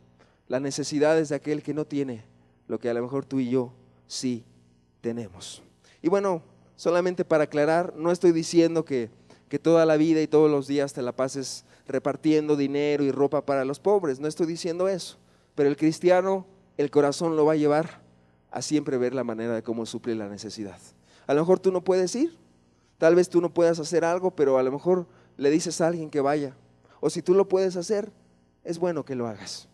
las necesidades de aquel que no tiene lo que a lo mejor tú y yo sí tenemos. Y bueno, solamente para aclarar, no estoy diciendo que toda la vida y todos los días te la pases repartiendo dinero y ropa para los pobres, no estoy diciendo eso, pero el cristiano, el corazón lo va a llevar a siempre ver la manera de cómo suplir la necesidad. A lo mejor tú no puedes ir, tal vez tú no puedas hacer algo, pero a lo mejor le dices a alguien que vaya, o si tú lo puedes hacer, es bueno que lo hagas.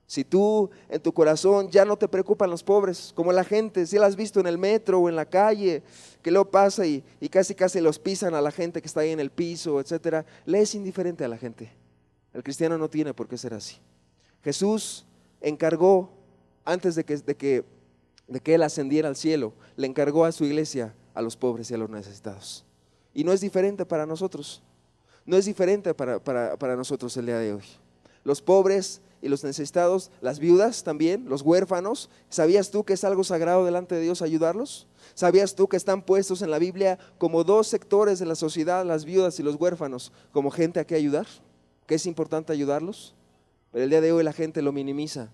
Si tú en tu corazón ya no te preocupan los pobres, como la gente, si la has visto en el metro o en la calle, que luego pasa y casi los pisan a la gente que está ahí en el piso, etcétera, le es indiferente a la gente. El cristiano no tiene por qué ser así. Jesús encargó, antes de que Él ascendiera al cielo, le encargó a su iglesia a los pobres y a los necesitados. Y no es diferente para nosotros, no es diferente para nosotros el día de hoy. Los pobres y los necesitados, las viudas también, los huérfanos. ¿Sabías tú que es algo sagrado delante de Dios ayudarlos? ¿Sabías tú que están puestos en la Biblia como dos sectores de la sociedad, las viudas y los huérfanos, como gente a que ayudar? ¿Que es importante ayudarlos? Pero el día de hoy la gente lo minimiza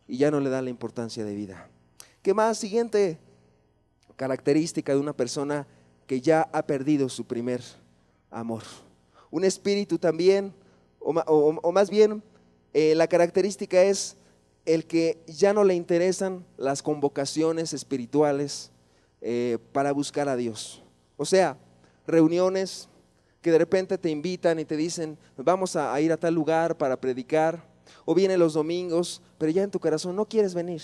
y ya no le da la importancia de vida. ¿Qué más? Siguiente característica de una persona que ya ha perdido su primer amor. Un espíritu también, o más bien, la característica es el que ya no le interesan las convocaciones espirituales para buscar a Dios. O sea, reuniones que de repente te invitan y te dicen, vamos a ir a tal lugar para predicar, o vienen los domingos, pero ya en tu corazón no quieres venir,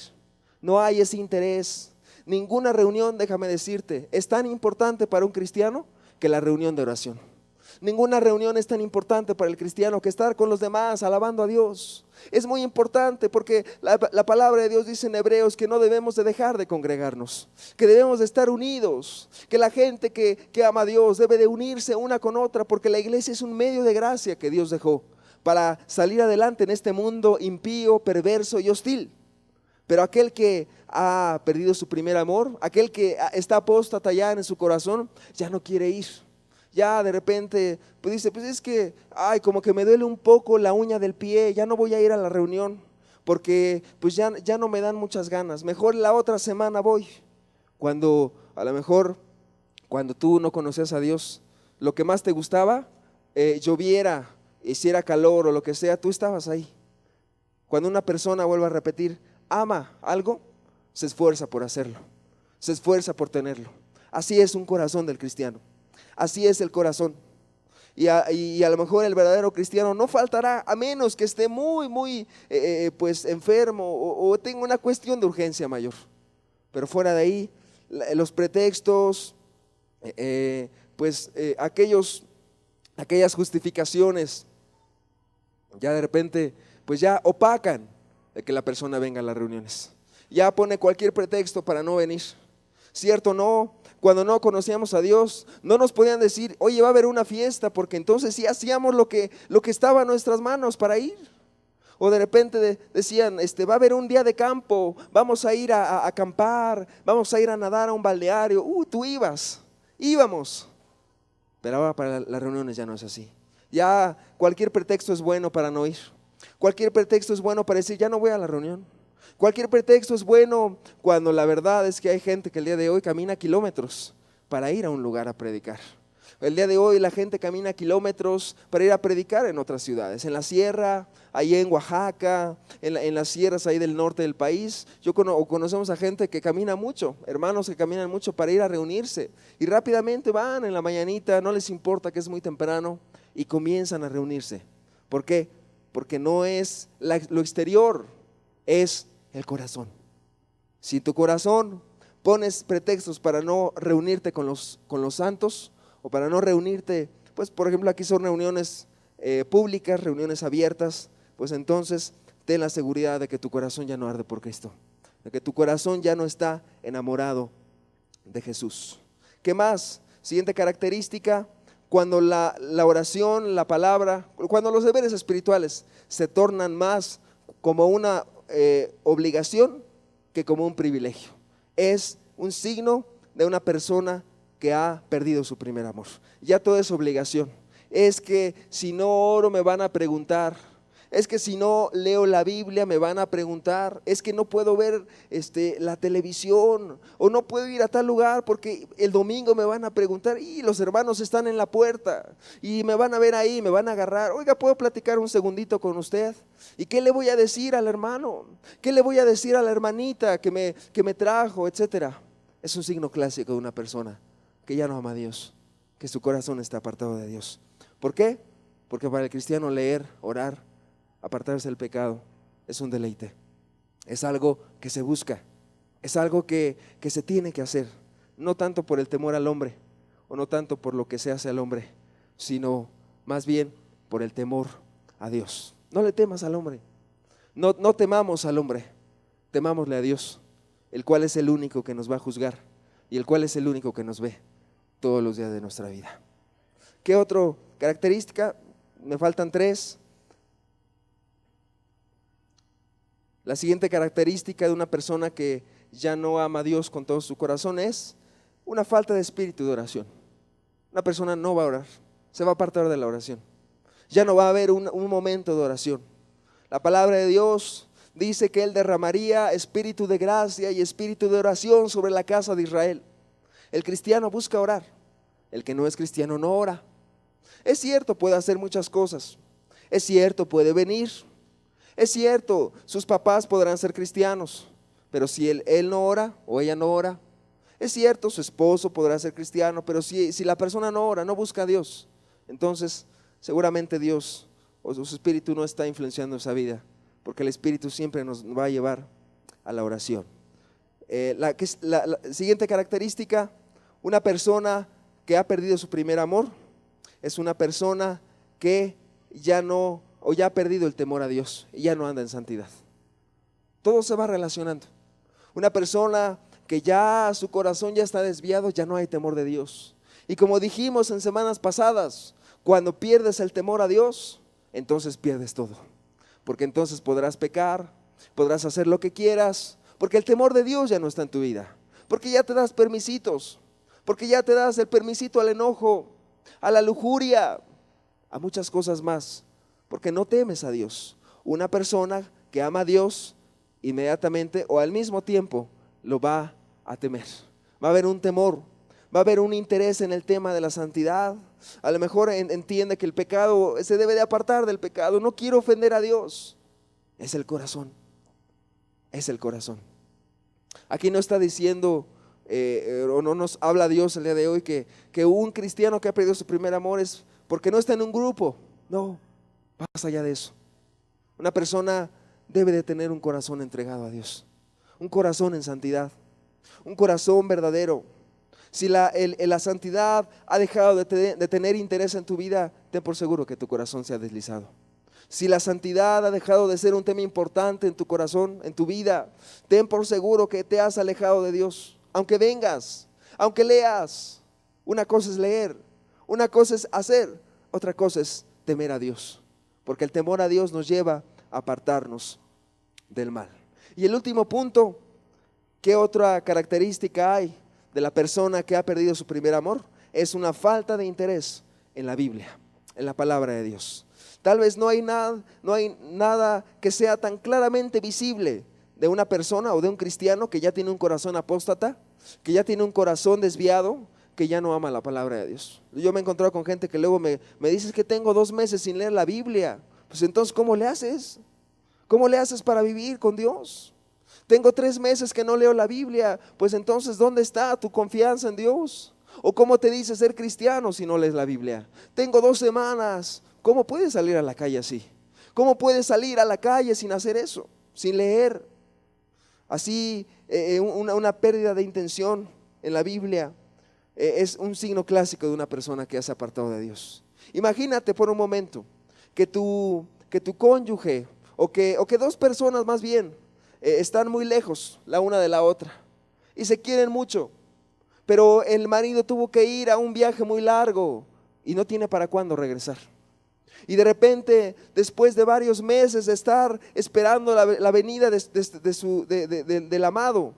no hay ese interés. Ninguna reunión, déjame decirte, es tan importante para un cristiano que la reunión de oración. Ninguna reunión es tan importante para el cristiano que estar con los demás alabando a Dios. Es muy importante porque la palabra de Dios dice en Hebreos que no debemos de dejar de congregarnos, que debemos de estar unidos, que la gente que ama a Dios debe de unirse una con otra, porque la iglesia es un medio de gracia que Dios dejó para salir adelante en este mundo impío, perverso y hostil. Pero aquel que ha perdido su primer amor, aquel que está apóstata ya en su corazón, ya no quiere ir. Ya de repente pues dice, pues es que, ay, como que me duele un poco la uña del pie, ya no voy a ir a la reunión, porque pues ya no me dan muchas ganas, mejor la otra semana voy. Cuando a lo mejor, cuando tú no conocías a Dios, lo que más te gustaba, lloviera, hiciera calor o lo que sea, tú estabas ahí. Cuando una persona, vuelve a repetir, ama algo, se esfuerza por hacerlo, se esfuerza por tenerlo. Así es un corazón del cristiano. Así es el corazón. Y a lo mejor el verdadero cristiano no faltará, a menos que esté muy pues enfermo o tenga una cuestión de urgencia mayor. Pero fuera de ahí, los pretextos, aquellas justificaciones, ya de repente, pues ya opacan de que la persona venga a las reuniones. Ya pone cualquier pretexto para no venir. ¿Cierto? No. Cuando no conocíamos a Dios, no nos podían decir, oye, va a haber una fiesta, porque entonces sí hacíamos lo que estaba en nuestras manos para ir. O de repente decían, va a haber un día de campo, vamos a ir a acampar, vamos a ir a nadar a un balneario. Tú íbamos. Pero ahora para las reuniones ya no es así. Ya cualquier pretexto es bueno para no ir. Cualquier pretexto es bueno para decir, ya no voy a la reunión. Cualquier pretexto es bueno cuando la verdad es que hay gente que el día de hoy camina kilómetros para ir a un lugar a predicar. El día de hoy la gente camina kilómetros para ir a predicar en otras ciudades, en la sierra, ahí en Oaxaca, en las sierras ahí del norte del país. Conocemos a gente que camina mucho, hermanos que caminan mucho para ir a reunirse y rápidamente van en la mañanita, no les importa que es muy temprano y comienzan a reunirse. ¿Por qué? Porque no es lo exterior, es el corazón. Si tu corazón pones pretextos para no reunirte con los santos o para no reunirte, pues por ejemplo aquí son reuniones públicas, reuniones abiertas, pues entonces ten la seguridad de que tu corazón ya no arde por Cristo, de que tu corazón ya no está enamorado de Jesús. ¿Qué más? Siguiente característica, cuando la oración, la palabra, cuando los deberes espirituales se tornan más como una obligación que como un privilegio. Es un signo de una persona que ha perdido su primer amor. Ya todo es obligación. Es que si no oro me van a preguntar. Es que si no leo la Biblia me van a preguntar. Es que no puedo ver la televisión o no puedo ir a tal lugar porque el domingo me van a preguntar y los hermanos están en la puerta y me van a ver ahí, me van a agarrar. Oiga, ¿puedo platicar un segundito con usted? ¿Y qué le voy a decir al hermano? ¿Qué le voy a decir a la hermanita que me trajo, etcétera? Es un signo clásico de una persona que ya no ama a Dios, que su corazón está apartado de Dios. ¿Por qué? Porque para el cristiano leer, orar, apartarse del pecado es un deleite, es algo que se busca, es algo que se tiene que hacer, no tanto por el temor al hombre o no tanto por lo que se hace al hombre, sino más bien por el temor a Dios. No le temas al hombre, no temamos al hombre, temámosle a Dios, el cual es el único que nos va a juzgar y el cual es el único que nos ve todos los días de nuestra vida. ¿Qué otra característica? Me faltan 3. La siguiente característica de una persona que ya no ama a Dios con todo su corazón es una falta de espíritu de oración. Una persona no va a orar, se va a apartar de la oración. Ya no va a haber un momento de oración. La palabra de Dios dice que Él derramaría espíritu de gracia y espíritu de oración sobre la casa de Israel. El cristiano busca orar, el que no es cristiano no ora. Es cierto, puede hacer muchas cosas, es cierto, puede venir, es cierto, sus papás podrán ser cristianos, pero si él no ora o ella no ora, es cierto, su esposo podrá ser cristiano, pero si la persona no ora, no busca a Dios, entonces seguramente Dios o su espíritu no está influenciando esa vida, porque el espíritu siempre nos va a llevar a la oración. La siguiente característica, una persona que ha perdido su primer amor, es una persona que ya no, o ya ha perdido el temor a Dios y ya no anda en santidad. Todo se va relacionando. Una persona que ya su corazón ya está desviado, ya no hay temor de Dios. Y como dijimos en semanas pasadas, cuando pierdes el temor a Dios, entonces pierdes todo. Porque entonces podrás pecar, podrás hacer lo que quieras, porque el temor de Dios ya no está en tu vida. Porque ya te das permisitos, porque ya te das el permisito al enojo, a la lujuria, a muchas cosas más, porque no temes a Dios. Una persona que ama a Dios, inmediatamente o al mismo tiempo lo va a temer. Va a haber un temor, va a haber un interés en el tema de la santidad. A lo mejor entiende que el pecado se debe de apartar del pecado. No quiero ofender a Dios. Es el corazón, es el corazón. Aquí no está diciendo o no nos habla Dios el día de hoy que un cristiano que ha perdido su primer amor es porque no está en un grupo. No, más allá de eso. Una persona debe de tener un corazón entregado a Dios, un corazón en santidad, un corazón verdadero. Si la santidad ha dejado de tener interés en tu vida, ten por seguro que tu corazón se ha deslizado. Si la santidad ha dejado de ser un tema importante en tu corazón, en tu vida, ten por seguro que te has alejado de Dios. Aunque vengas, aunque leas, una cosa es leer, una cosa es hacer, otra cosa es temer a Dios. Porque el temor a Dios nos lleva a apartarnos del mal. Y el último punto, ¿qué otra característica hay de la persona que ha perdido su primer amor? Es una falta de interés en la Biblia, en la palabra de Dios. Tal vez no hay nada que sea tan claramente visible de una persona o de un cristiano que ya tiene un corazón apóstata, que ya tiene un corazón desviado, que ya no ama la palabra de Dios. Yo me he encontrado con gente que luego me dice que tengo 2 meses sin leer la Biblia. Pues entonces, ¿cómo le haces? ¿Cómo le haces para vivir con Dios? Tengo 3 meses que no leo la Biblia. Pues entonces, ¿dónde está tu confianza en Dios? ¿O cómo te dice ser cristiano si no lees la Biblia? Tengo 2 semanas. ¿Cómo puedes salir a la calle así? ¿Cómo puedes salir a la calle sin hacer eso? Sin leer. Así, una pérdida de intención en la Biblia es un signo clásico de una persona que se ha apartado de Dios. Imagínate por un momento que tu cónyuge o que 2 personas más bien están muy lejos la una de la otra y se quieren mucho, pero el marido tuvo que ir a un viaje muy largo y no tiene para cuándo regresar. Y de repente, después de varios meses de estar esperando la venida del amado,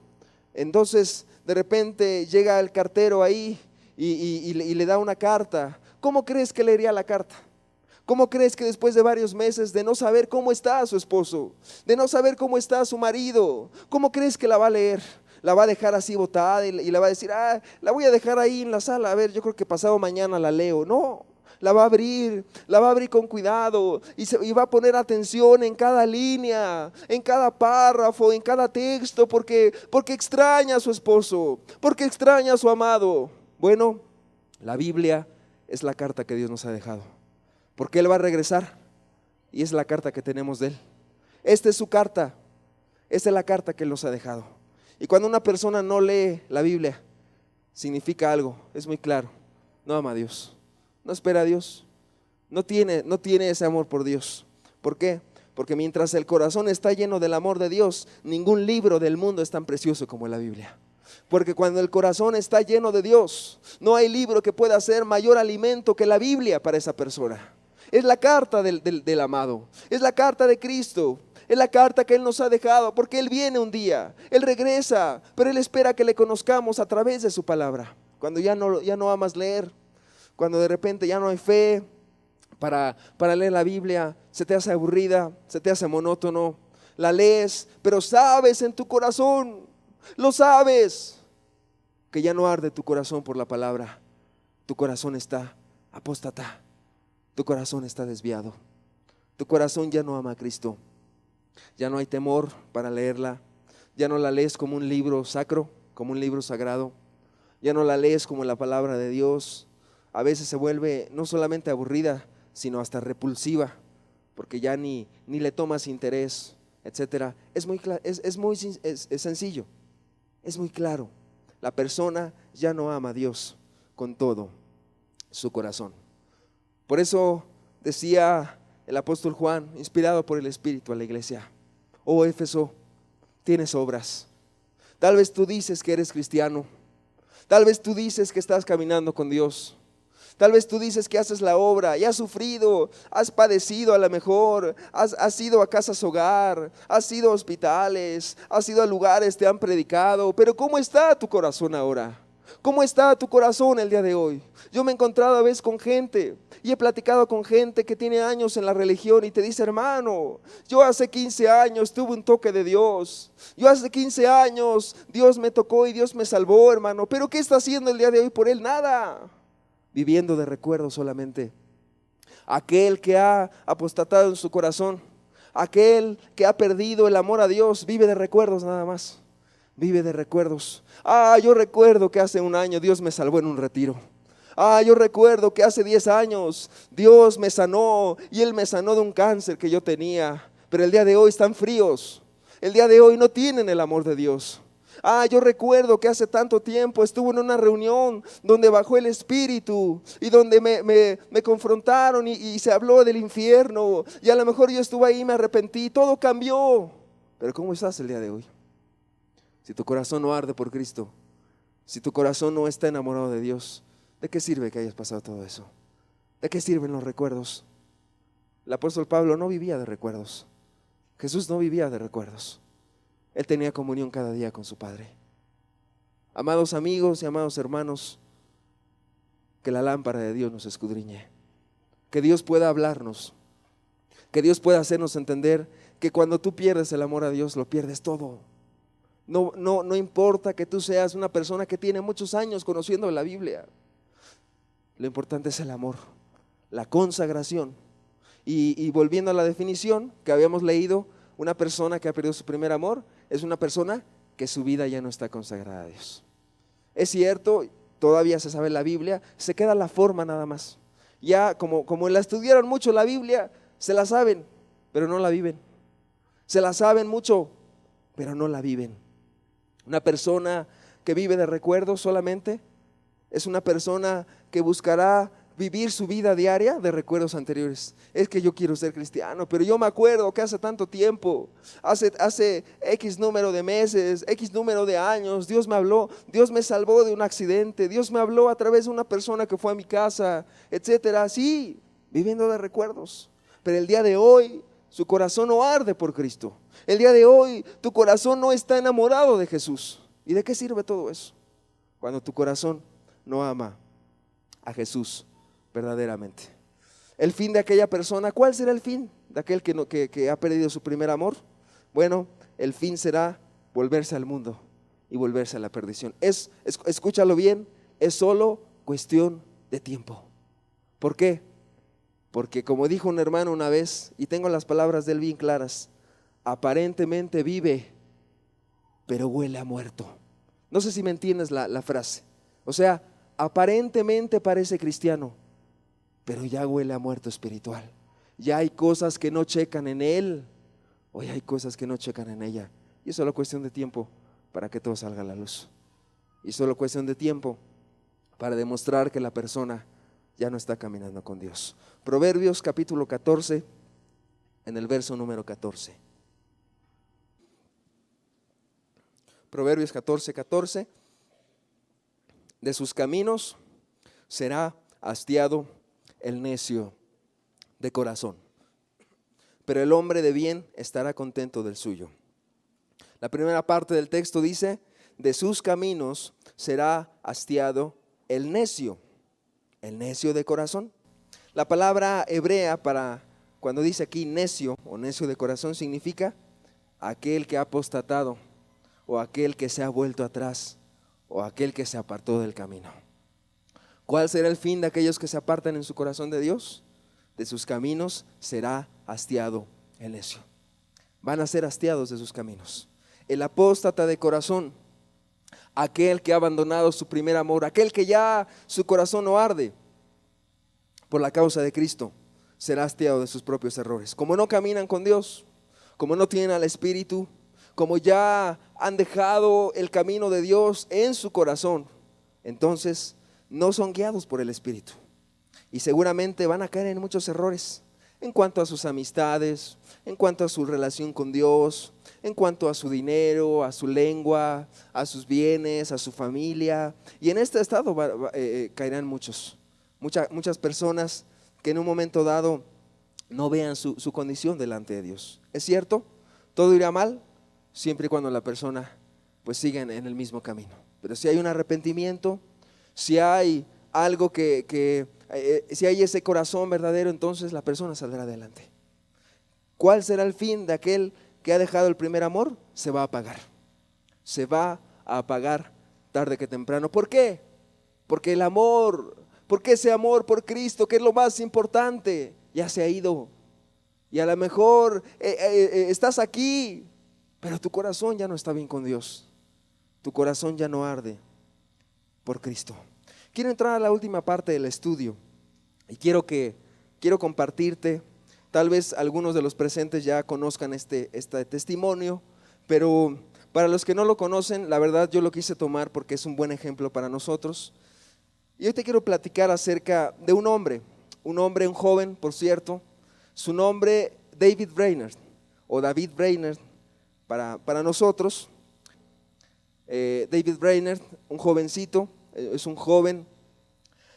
entonces de repente llega el cartero ahí y le da una carta. ¿Cómo crees que leería la carta? ¿Cómo crees que después de varios meses de no saber cómo está su esposo, de no saber cómo está su marido, cómo crees que la va a leer? ¿La va a dejar así botada y le va a decir, la voy a dejar ahí en la sala, a ver, yo creo que pasado mañana la leo? No, la va a abrir con cuidado y va a poner atención en cada línea, en cada párrafo, en cada texto, porque extraña a su esposo, porque extraña a su amado. Bueno, la Biblia es la carta que Dios nos ha dejado, porque Él va a regresar y es la carta que tenemos de Él. Esta es su carta, esta es la carta que Él nos ha dejado. Y cuando una persona no lee la Biblia, significa algo, es muy claro: no ama a Dios, no espera a Dios, no tiene ese amor por Dios. ¿Por qué? Porque mientras el corazón está lleno del amor de Dios, ningún libro del mundo es tan precioso como la Biblia. Porque cuando el corazón está lleno de Dios, no hay libro que pueda ser mayor alimento que la Biblia para esa persona. Es la carta del amado, es la carta de Cristo, es la carta que Él nos ha dejado, porque Él viene un día, Él regresa, pero Él espera que le conozcamos a través de su palabra. Cuando ya no amas leer, cuando de repente ya no hay fe para leer la Biblia, se te hace aburrida, se te hace monótono, la lees, pero sabes en tu corazón, lo sabes, que ya no arde tu corazón por la palabra. Tu corazón está apóstata, tu corazón está desviado, tu corazón ya no ama a Cristo, ya no hay temor para leerla, ya no la lees como un libro sacro, como un libro sagrado, ya no la lees como la palabra de Dios. A veces se vuelve no solamente aburrida, sino hasta repulsiva, porque ya ni le tomas interés, etcétera. Es sencillo, es muy claro. La persona ya no ama a Dios con todo su corazón. Por eso decía el apóstol Juan, inspirado por el Espíritu, a la iglesia: oh Éfeso, tienes obras. Tal vez tú dices que eres cristiano, tal vez tú dices que estás caminando con Dios, tal vez tú dices que haces la obra y has sufrido, has padecido, a lo mejor has ido a casas hogar, has ido a hospitales, has ido a lugares, te han predicado, pero ¿cómo está tu corazón ahora? ¿Cómo está tu corazón el día de hoy? Yo me he encontrado a veces con gente y he platicado con gente que tiene años en la religión y te dice: hermano, yo hace 15 años tuve un toque de Dios. Yo hace 15 años Dios me tocó y Dios me salvó, hermano. Pero ¿qué está haciendo el día de hoy por él? Nada. Viviendo de recuerdos solamente. Aquel que ha apostatado en su corazón, aquel que ha perdido el amor a Dios, vive de recuerdos nada más. Vive de recuerdos. Yo recuerdo que hace un año Dios me salvó en un retiro. Yo recuerdo que hace 10 años Dios me sanó y Él me sanó de un cáncer que yo tenía. Pero el día de hoy están fríos. El día de hoy no tienen el amor de Dios. Yo recuerdo que hace tanto tiempo estuve en una reunión donde bajó el Espíritu y donde me confrontaron y se habló del infierno. Y a lo mejor yo estuve ahí y me arrepentí. Todo cambió. Pero ¿cómo estás el día de hoy? Si tu corazón no arde por Cristo, si tu corazón no está enamorado de Dios, ¿de qué sirve que hayas pasado todo eso? ¿De qué sirven los recuerdos? El apóstol Pablo no vivía de recuerdos. Jesús no vivía de recuerdos. Él tenía comunión cada día con su Padre. Amados amigos y amados hermanos, que la lámpara de Dios nos escudriñe. Que Dios pueda hablarnos. Que Dios pueda hacernos entender que cuando tú pierdes el amor a Dios, lo pierdes todo. No importa que tú seas una persona que tiene muchos años conociendo la Biblia. Lo importante es el amor, la consagración. Y volviendo a la definición que habíamos leído, una persona que ha perdido su primer amor es una persona que su vida ya no está consagrada a Dios. Es cierto, todavía se sabe la Biblia, se queda la forma nada más. Ya como la estudiaron mucho la Biblia, se la saben, pero no la viven. Se la saben mucho, pero no la viven. Una persona que vive de recuerdos solamente es una persona que buscará vivir su vida diaria de recuerdos anteriores. Es que yo quiero ser cristiano, pero yo me acuerdo que hace tanto tiempo, hace X número de meses, X número de años, Dios me habló, Dios me salvó de un accidente, Dios me habló a través de una persona que fue a mi casa, etcétera. Sí, viviendo de recuerdos. Pero el día de hoy su corazón no arde por Cristo. El día de hoy tu corazón no está enamorado de Jesús. ¿Y de qué sirve todo eso? Cuando tu corazón no ama a Jesús verdaderamente. El fin de aquella persona, ¿cuál será el fin de aquel que ha perdido su primer amor? Bueno, el fin será volverse al mundo y volverse a la perdición. Escúchalo bien, es solo cuestión de tiempo. ¿Por qué? Porque como dijo un hermano una vez, y tengo las palabras de él bien claras: aparentemente vive, pero huele a muerto. No sé si me entiendes la frase. O sea, aparentemente parece cristiano, pero ya huele a muerto espiritual. Ya hay cosas que no checan en él, o ya hay cosas que no checan en ella. Y es solo cuestión de tiempo para que todo salga a la luz. Y es solo cuestión de tiempo para demostrar que la persona ya no está caminando con Dios. Proverbios capítulo 14, en el verso número 14. Proverbios 14:14. De sus caminos será hastiado el necio de corazón, pero el hombre de bien estará contento del suyo. La primera parte del texto dice: de sus caminos será hastiado el necio de corazón. La palabra hebrea para cuando dice aquí necio o necio de corazón significa aquel que ha apostatado, o aquel que se ha vuelto atrás, o aquel que se apartó del camino. ¿Cuál será el fin de aquellos que se apartan en su corazón de Dios? De sus caminos será hastiado el necio. Van a ser hastiados de sus caminos. El apóstata de corazón, aquel que ha abandonado su primer amor, aquel que ya su corazón no arde por la causa de Cristo, será hastiado de sus propios errores. Como no caminan con Dios, como no tienen al Espíritu, como ya han dejado el camino de Dios en su corazón, entonces no son guiados por el Espíritu. y seguramente van a caer en muchos errores en cuanto a sus amistades, en cuanto a su relación con Dios, en cuanto a su dinero, a su lengua, a sus bienes, a su familia. Y en este estado caerán muchas personas que en un momento dado no vean su condición delante de Dios. ¿Es cierto? Todo irá mal siempre y cuando la persona pues siga en el mismo camino. Pero si hay un arrepentimiento, si hay algo si hay ese corazón verdadero, entonces la persona saldrá adelante. ¿Cuál será el fin de aquel que ha dejado el primer amor? Se va a apagar. Se va a apagar tarde que temprano. ¿Por qué? Porque el amor, porque ese amor por Cristo, que es lo más importante, ya se ha ido. Y a lo mejor estás aquí, pero tu corazón ya no está bien con Dios. Tu corazón ya no arde por Cristo. Quiero entrar a la última parte del estudio y quiero compartirte. Tal vez algunos de los presentes ya conozcan este testimonio, pero para los que no lo conocen, la verdad yo lo quise tomar porque es un buen ejemplo para nosotros. Y hoy te quiero platicar acerca de un hombre, un joven, por cierto. Su nombre, David Brainerd, o David Brainerd para nosotros. David Brainerd, un jovencito, es un joven,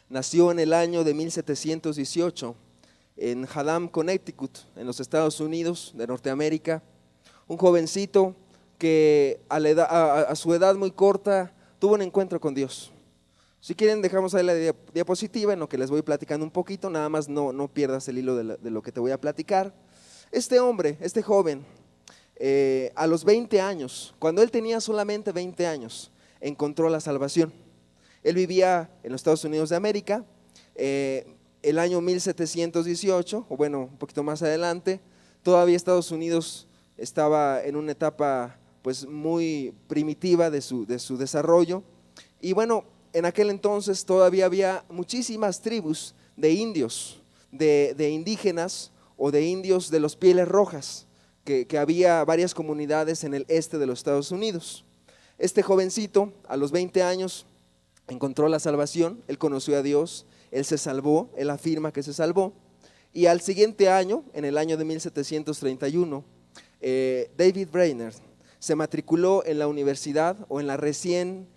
nació en el año de 1718 en Haddam, Connecticut, en los Estados Unidos de Norteamérica. Un jovencito que a su edad muy corta tuvo un encuentro con Dios. Si quieren dejamos ahí la diapositiva en lo que les voy platicando un poquito, nada más no pierdas el hilo de lo que te voy a platicar. Este hombre, este joven, a los 20 años, cuando él tenía solamente 20 años, encontró la salvación. Él vivía en los Estados Unidos de América, el año 1718, o bueno, un poquito más adelante. Todavía Estados Unidos estaba en una etapa pues muy primitiva de su desarrollo. Y bueno, en aquel entonces todavía había muchísimas tribus de indios, de indígenas o de indios de los pieles rojas, que había varias comunidades en el este de los Estados Unidos. Este jovencito, a los 20 años, encontró la salvación, él conoció a Dios, él se salvó, él afirma que se salvó. Y al siguiente año, en el año de 1731, David Brainerd se matriculó en la universidad o en la recién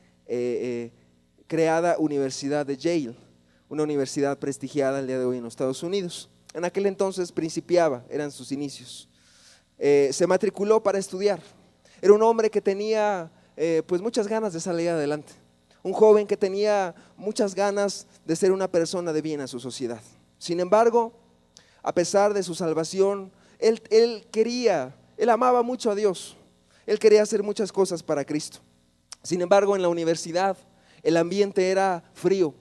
creada Universidad de Yale, una universidad prestigiada el día de hoy en los Estados Unidos. En aquel entonces eran sus inicios. Se matriculó para estudiar. Era un hombre que tenía pues muchas ganas de salir adelante. Un joven que tenía muchas ganas de ser una persona de bien a su sociedad. Sin embargo, a pesar de su salvación, él amaba mucho a Dios. Él quería hacer muchas cosas para Cristo. Sin embargo, en la universidad el ambiente era frío,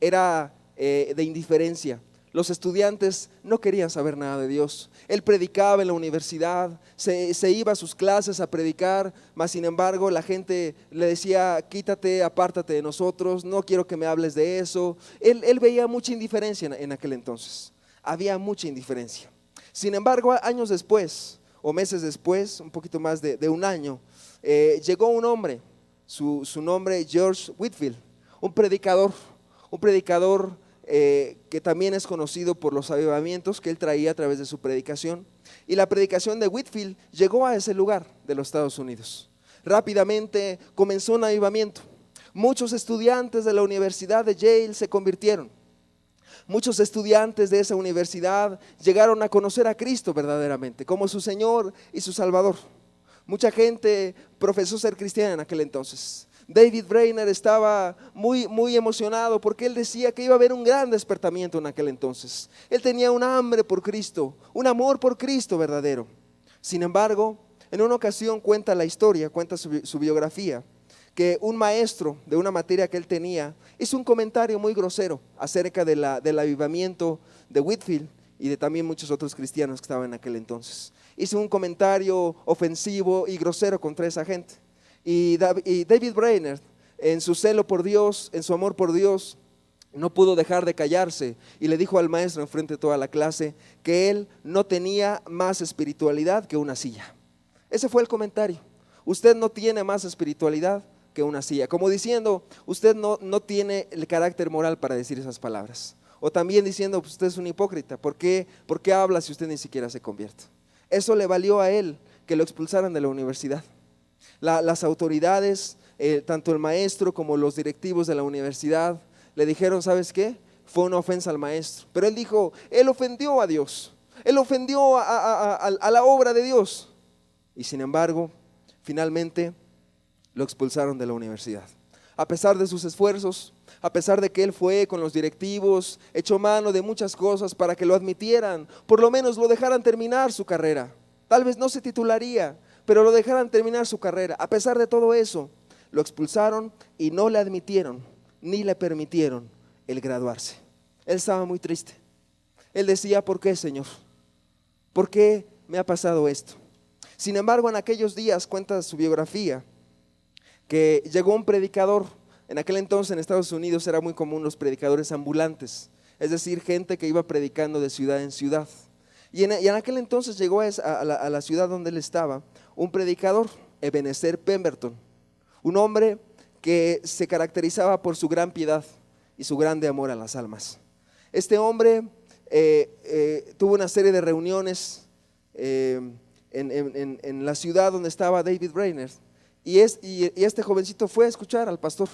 era de indiferencia. Los estudiantes no querían saber nada de Dios. Él predicaba en la universidad, se iba a sus clases a predicar, mas sin embargo la gente le decía: quítate, apártate de nosotros, no quiero que me hables de eso. Él veía mucha indiferencia en aquel entonces, había mucha indiferencia. Sin embargo, años después, o meses después, un poquito más de un año, llegó un hombre, su nombre George Whitefield, un predicador que también es conocido por los avivamientos que él traía a través de su predicación. Y la predicación de Whitefield llegó a ese lugar de los Estados Unidos. Rápidamente comenzó un avivamiento. Muchos estudiantes de la Universidad de Yale se convirtieron. Muchos estudiantes de esa universidad llegaron a conocer a Cristo verdaderamente como su Señor y su Salvador. Mucha gente profesó ser cristiana en aquel entonces. David Brainerd estaba muy emocionado porque él decía que iba a haber un gran despertamiento en aquel entonces. Él tenía un hambre por Cristo, un amor por Cristo verdadero. Sin embargo, en una ocasión cuenta su biografía, que un maestro de una materia que él tenía hizo un comentario muy grosero acerca del avivamiento de Whitefield y de también muchos otros cristianos que estaban en aquel entonces. Hizo un comentario ofensivo y grosero contra esa gente. Y David Brainerd, en su celo por Dios, en su amor por Dios, no pudo dejar de callarse y le dijo al maestro enfrente de toda la clase que él no tenía más espiritualidad que una silla. Ese fue el comentario: usted no tiene más espiritualidad que una silla. Como diciendo, usted no tiene el carácter moral para decir esas palabras. O también diciendo, pues usted es un hipócrita, ¿por qué habla si usted ni siquiera se convierte? Eso le valió a él que lo expulsaran de la universidad. Las autoridades, tanto el maestro como los directivos de la universidad, le dijeron, ¿sabes qué? Fue una ofensa al maestro. Pero él dijo, él ofendió a Dios, él ofendió a la obra de Dios. Y sin embargo, finalmente lo expulsaron de la universidad. A pesar de sus esfuerzos, a pesar de que él fue con los directivos, echó mano de muchas cosas para que lo admitieran, por lo menos lo dejaran terminar su carrera. Tal vez no se titularía, pero lo dejaran terminar su carrera. A pesar de todo eso, lo expulsaron y no le admitieron, ni le permitieron el graduarse. Él estaba muy triste. Él decía, ¿por qué, Señor? ¿Por qué me ha pasado esto? Sin embargo, en aquellos días, cuenta su biografía, que llegó un predicador. En aquel entonces en Estados Unidos era muy común los predicadores ambulantes, es decir, gente que iba predicando de ciudad en ciudad. Y en aquel entonces llegó a la ciudad donde él estaba un predicador, Ebenezer Pemberton, un hombre que se caracterizaba por su gran piedad y su grande amor a las almas. Este hombre tuvo una serie de reuniones en la ciudad donde estaba David Brainerd, y este jovencito fue a escuchar al pastor.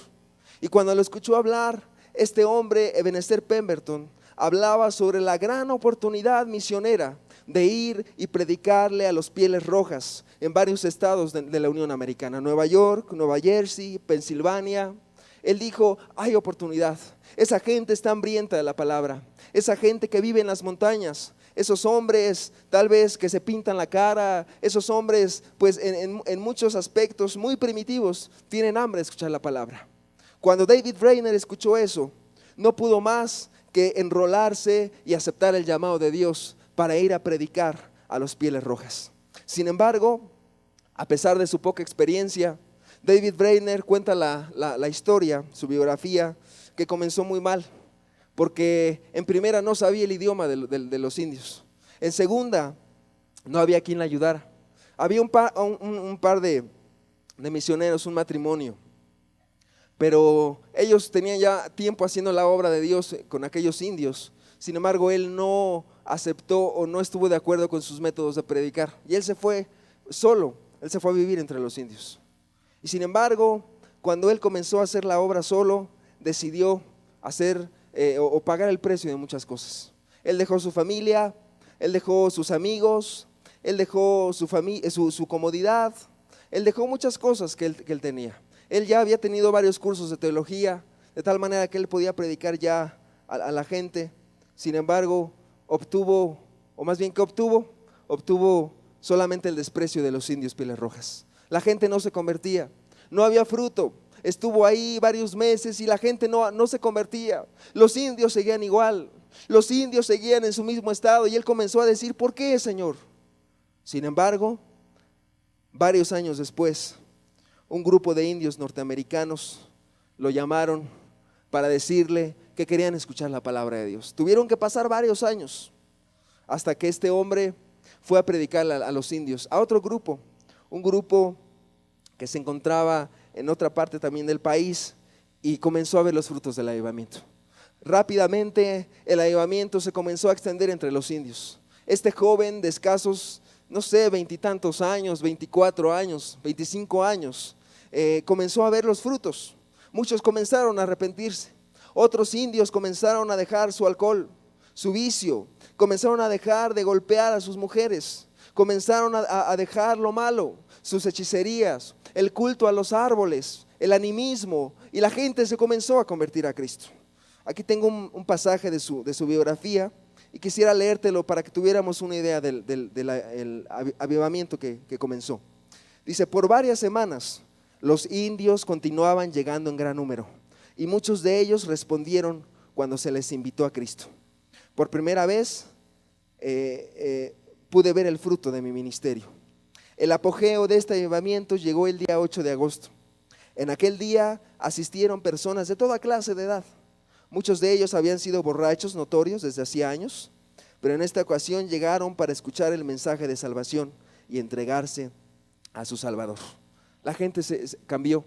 Y cuando lo escuchó hablar, este hombre, Ebenezer Pemberton, hablaba sobre la gran oportunidad misionera de ir y predicarle a los Pieles Rojas en varios estados de la Unión Americana, Nueva York, Nueva Jersey, Pensilvania. Él dijo, hay oportunidad, esa gente está hambrienta de la palabra, esa gente que vive en las montañas, esos hombres tal vez que se pintan la cara, esos hombres pues en muchos aspectos muy primitivos tienen hambre de escuchar la palabra. Cuando David Brainerd escuchó eso, no pudo más que enrolarse y aceptar el llamado de Dios para ir a predicar a los Pieles Rojas. Sin embargo, a pesar de su poca experiencia, David Brainerd cuenta la historia, su biografía, que comenzó muy mal, porque en primera no sabía el idioma de los indios, en segunda no había quien le ayudara. Había un par de misioneros, un matrimonio, pero ellos tenían ya tiempo haciendo la obra de Dios con aquellos indios. Sin embargo, él no aceptó o no estuvo de acuerdo con sus métodos de predicar, y él se fue solo, él se fue a vivir entre los indios. Y sin embargo, cuando él comenzó a hacer la obra solo, decidió hacer o pagar el precio de muchas cosas. Él dejó su familia, él dejó sus amigos, él dejó su comodidad, él dejó muchas cosas que él tenía. Él ya había tenido varios cursos de teología, de tal manera que él podía predicar ya a la gente. Sin embargo, obtuvo solamente el desprecio de los indios Pieles Rojas. La gente no se convertía, no había fruto. Estuvo ahí varios meses y la gente no se convertía. Los indios seguían igual, los indios seguían en su mismo estado, y él comenzó a decir, ¿por qué, Señor? Sin embargo, varios años después, un grupo de indios norteamericanos lo llamaron para decirle que querían escuchar la palabra de Dios. Tuvieron que pasar varios años hasta que este hombre fue a predicar a los indios, a otro grupo, un grupo que se encontraba en otra parte también del país, y comenzó a ver los frutos del avivamiento. Rápidamente el avivamiento se comenzó a extender entre los indios. Este joven de escasos, no sé, 20 y tantos años, 24 años, 25 años, comenzó a ver los frutos. Muchos comenzaron a arrepentirse, otros indios comenzaron a dejar su alcohol, su vicio, comenzaron a dejar de golpear a sus mujeres, comenzaron a dejar lo malo, sus hechicerías, el culto a los árboles, el animismo, y la gente se comenzó a convertir a Cristo. Aquí tengo un pasaje de su biografía y quisiera leértelo para que tuviéramos una idea del avivamiento que comenzó. Dice, por varias semanas los indios continuaban llegando en gran número, y muchos de ellos respondieron cuando se les invitó a Cristo. Por primera vez pude ver el fruto de mi ministerio. El apogeo de este avivamiento llegó el día 8 de agosto. En aquel día asistieron personas de toda clase de edad. Muchos de ellos habían sido borrachos notorios desde hacía años, pero en esta ocasión llegaron para escuchar el mensaje de salvación y entregarse a su Salvador. La gente se cambió,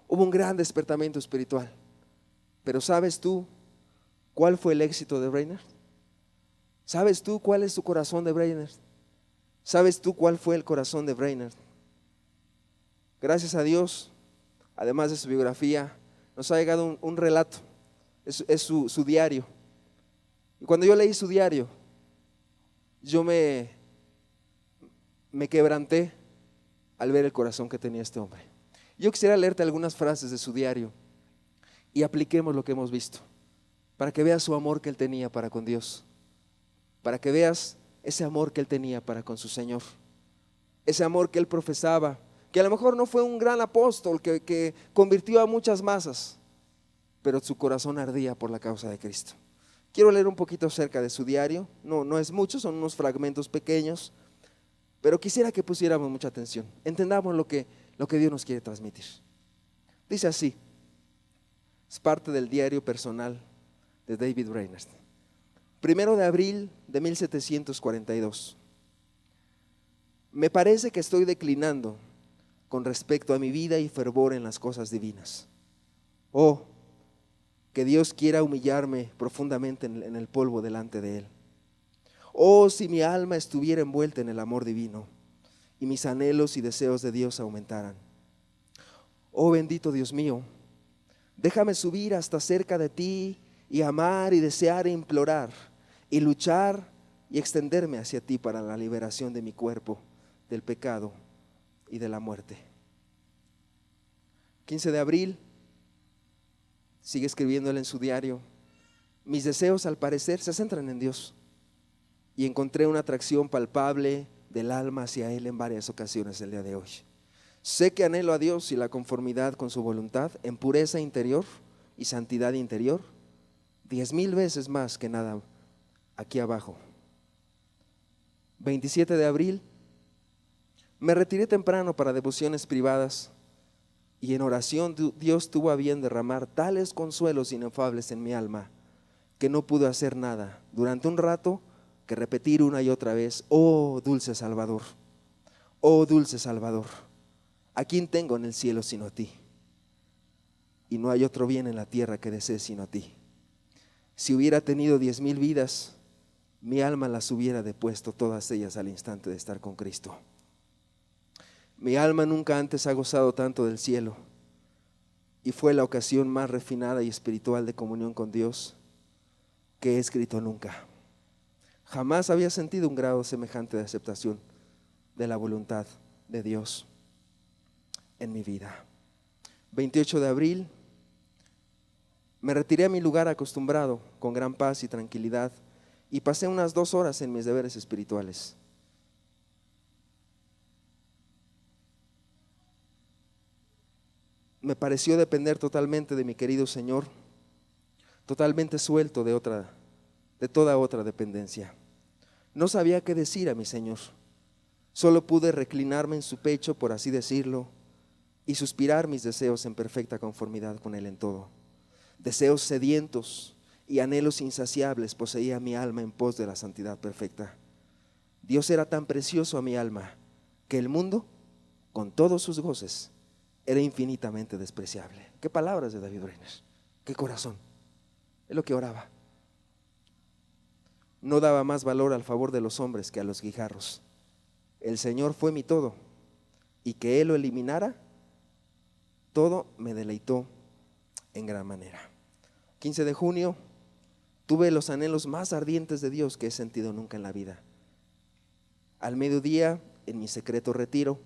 hubo un gran despertamiento espiritual. Pero ¿sabes tú ¿Cuál fue el éxito de Brainerd? ¿Sabes tú cuál es tu corazón de Brainerd? ¿Sabes tú cuál fue el corazón de Brainerd? Gracias a Dios, además de su biografía, nos ha llegado un relato, es su diario. Y cuando yo leí su diario, yo me quebranté al ver el corazón que tenía este hombre. Yo quisiera leerte algunas frases de su diario y apliquemos lo que hemos visto, para que veas su amor que él tenía para con Dios, para que veas ese amor que él tenía para con su Señor, ese amor que él profesaba, que a lo mejor no fue un gran apóstol que convirtió a muchas masas, pero su corazón ardía por la causa de Cristo. Quiero leer un poquito acerca de su diario, no es mucho, son unos fragmentos pequeños, pero quisiera que pusiéramos mucha atención, entendamos lo que Dios nos quiere transmitir. Dice así, es parte del diario personal de David Brainerd. 1 de abril de 1742. Me parece que estoy declinando con respecto a mi vida y fervor en las cosas divinas. Oh, que Dios quiera humillarme profundamente en el polvo delante de Él. Oh, si mi alma estuviera envuelta en el amor divino y mis anhelos y deseos de Dios aumentaran. Oh, bendito Dios mío, déjame subir hasta cerca de ti y amar y desear e implorar y luchar y extenderme hacia ti para la liberación de mi cuerpo, del pecado y de la muerte. 15 de abril, sigue escribiendo él en su diario, mis deseos al parecer se centran en Dios y encontré una atracción palpable del alma hacia Él en varias ocasiones el día de hoy. Sé que anhelo a Dios y la conformidad con su voluntad en pureza interior y santidad interior 10,000 veces más que nada aquí abajo. 27 de abril, me retiré temprano para devociones privadas y en oración Dios tuvo a bien derramar tales consuelos inefables en mi alma que no pude hacer nada durante un rato que repetir una y otra vez, oh dulce Salvador, ¿a quién tengo en el cielo sino a ti? Y no hay otro bien en la tierra que desee sino a ti. Si hubiera tenido 10,000 vidas, mi alma las hubiera depuesto todas ellas al instante de estar con Cristo. Mi alma nunca antes ha gozado tanto del cielo y fue la ocasión más refinada y espiritual de comunión con Dios que he escrito nunca. Jamás había sentido un grado semejante de aceptación de la voluntad de Dios en mi vida. 28 de abril, me retiré a mi lugar acostumbrado con gran paz y tranquilidad y pasé unas 2 horas en mis deberes espirituales. Me pareció depender totalmente de mi querido Señor, totalmente suelto de toda otra dependencia. No sabía qué decir a mi Señor. Solo pude reclinarme en su pecho, por así decirlo, y suspirar mis deseos en perfecta conformidad con Él en todo. Deseos sedientos y anhelos insaciables poseía mi alma en pos de la santidad perfecta. Dios era tan precioso a mi alma que el mundo, con todos sus goces, era infinitamente despreciable. Qué palabras de David Brainerd, qué corazón. Es lo que oraba. No daba más valor al favor de los hombres que a los guijarros. El Señor fue mi todo, y que Él lo eliminara, todo me deleitó en gran manera. 15 de junio, tuve los anhelos más ardientes de Dios que he sentido nunca en la vida. Al mediodía, en mi secreto retiro,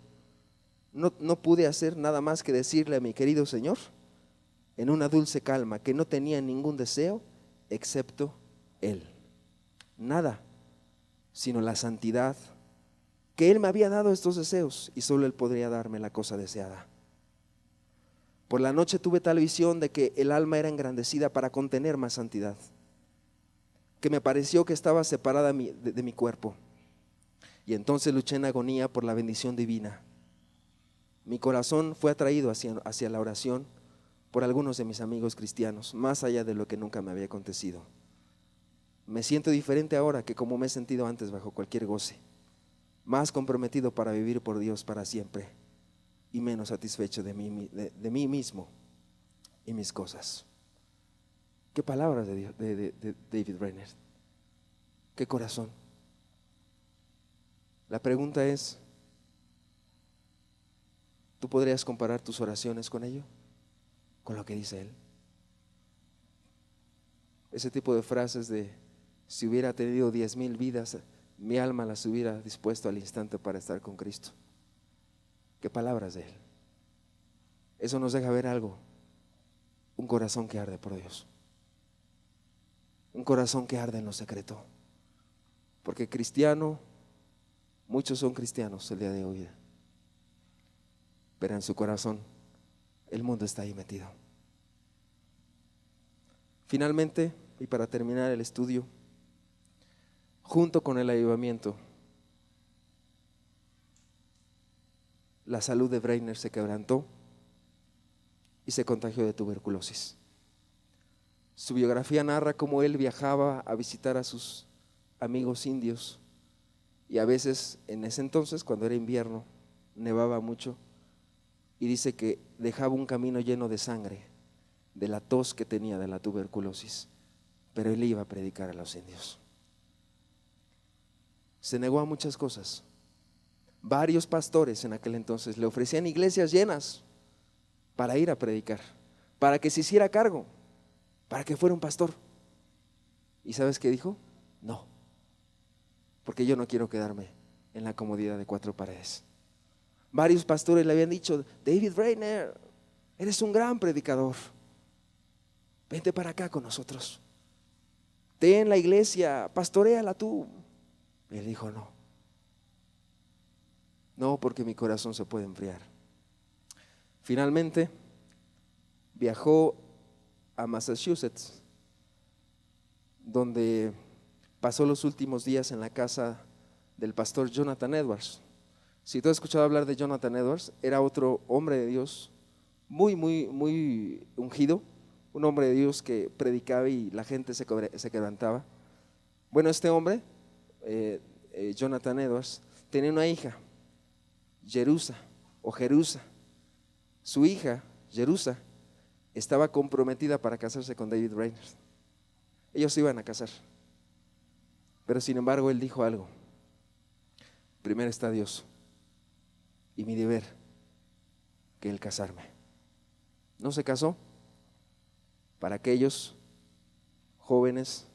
no pude hacer nada más que decirle a mi querido Señor, en una dulce calma, que no tenía ningún deseo excepto Él. Nada, sino la santidad, que Él me había dado estos deseos y solo Él podría darme la cosa deseada. Por la noche tuve tal visión de que el alma era engrandecida para contener más santidad, que me pareció que estaba separada de mi cuerpo. Y entonces luché en agonía por la bendición divina. Mi corazón fue atraído hacia la oración por algunos de mis amigos cristianos, más allá de lo que nunca me había acontecido. Me siento diferente ahora que como me he sentido antes bajo cualquier goce, más comprometido para vivir por Dios para siempre y menos satisfecho de mí mismo y mis cosas. Qué palabras de, de David Brainerd. Qué corazón. La pregunta es, ¿tú podrías comparar tus oraciones con ello? Con lo que dice él. Ese tipo de frases de, si hubiera tenido 10,000 vidas, mi alma las hubiera dispuesto al instante para estar con Cristo. Qué palabras de él. Eso nos deja ver algo, un corazón que arde por Dios, un corazón que arde en lo secreto, porque cristiano, muchos son cristianos el día de hoy, pero en su corazón el mundo está ahí metido. Finalmente, y para terminar el estudio, junto con el avivamiento, la salud de Brainerd se quebrantó y se contagió de tuberculosis. Su biografía narra cómo él viajaba a visitar a sus amigos indios y a veces en ese entonces, cuando era invierno, nevaba mucho y dice que dejaba un camino lleno de sangre de la tos que tenía de la tuberculosis, pero él iba a predicar a los indios. Se negó a muchas cosas. Varios pastores en aquel entonces le ofrecían iglesias llenas para ir a predicar, para que se hiciera cargo, para que fuera un pastor. ¿Y sabes qué dijo? No, porque yo no quiero quedarme en la comodidad de 4 paredes. Varios pastores le habían dicho, David Brainerd, eres un gran predicador, vente para acá con nosotros, ten la iglesia, pastoréala tú. Y él dijo no, porque mi corazón se puede enfriar. Finalmente viajó a Massachusetts, donde pasó los últimos días en la casa del pastor Jonathan Edwards. Si tú has escuchado hablar de Jonathan Edwards, era otro hombre de Dios muy ungido, un hombre de Dios que predicaba y la gente se quebrantaba. Bueno, este hombre, Jonathan Edwards, tenía una hija, Jerusa. Su hija, Jerusa, estaba comprometida para casarse con David Brainerd. Ellos se iban a casar, pero sin embargo él dijo algo: primero está Dios y mi deber que el casarme. No se casó. Para aquellos jóvenes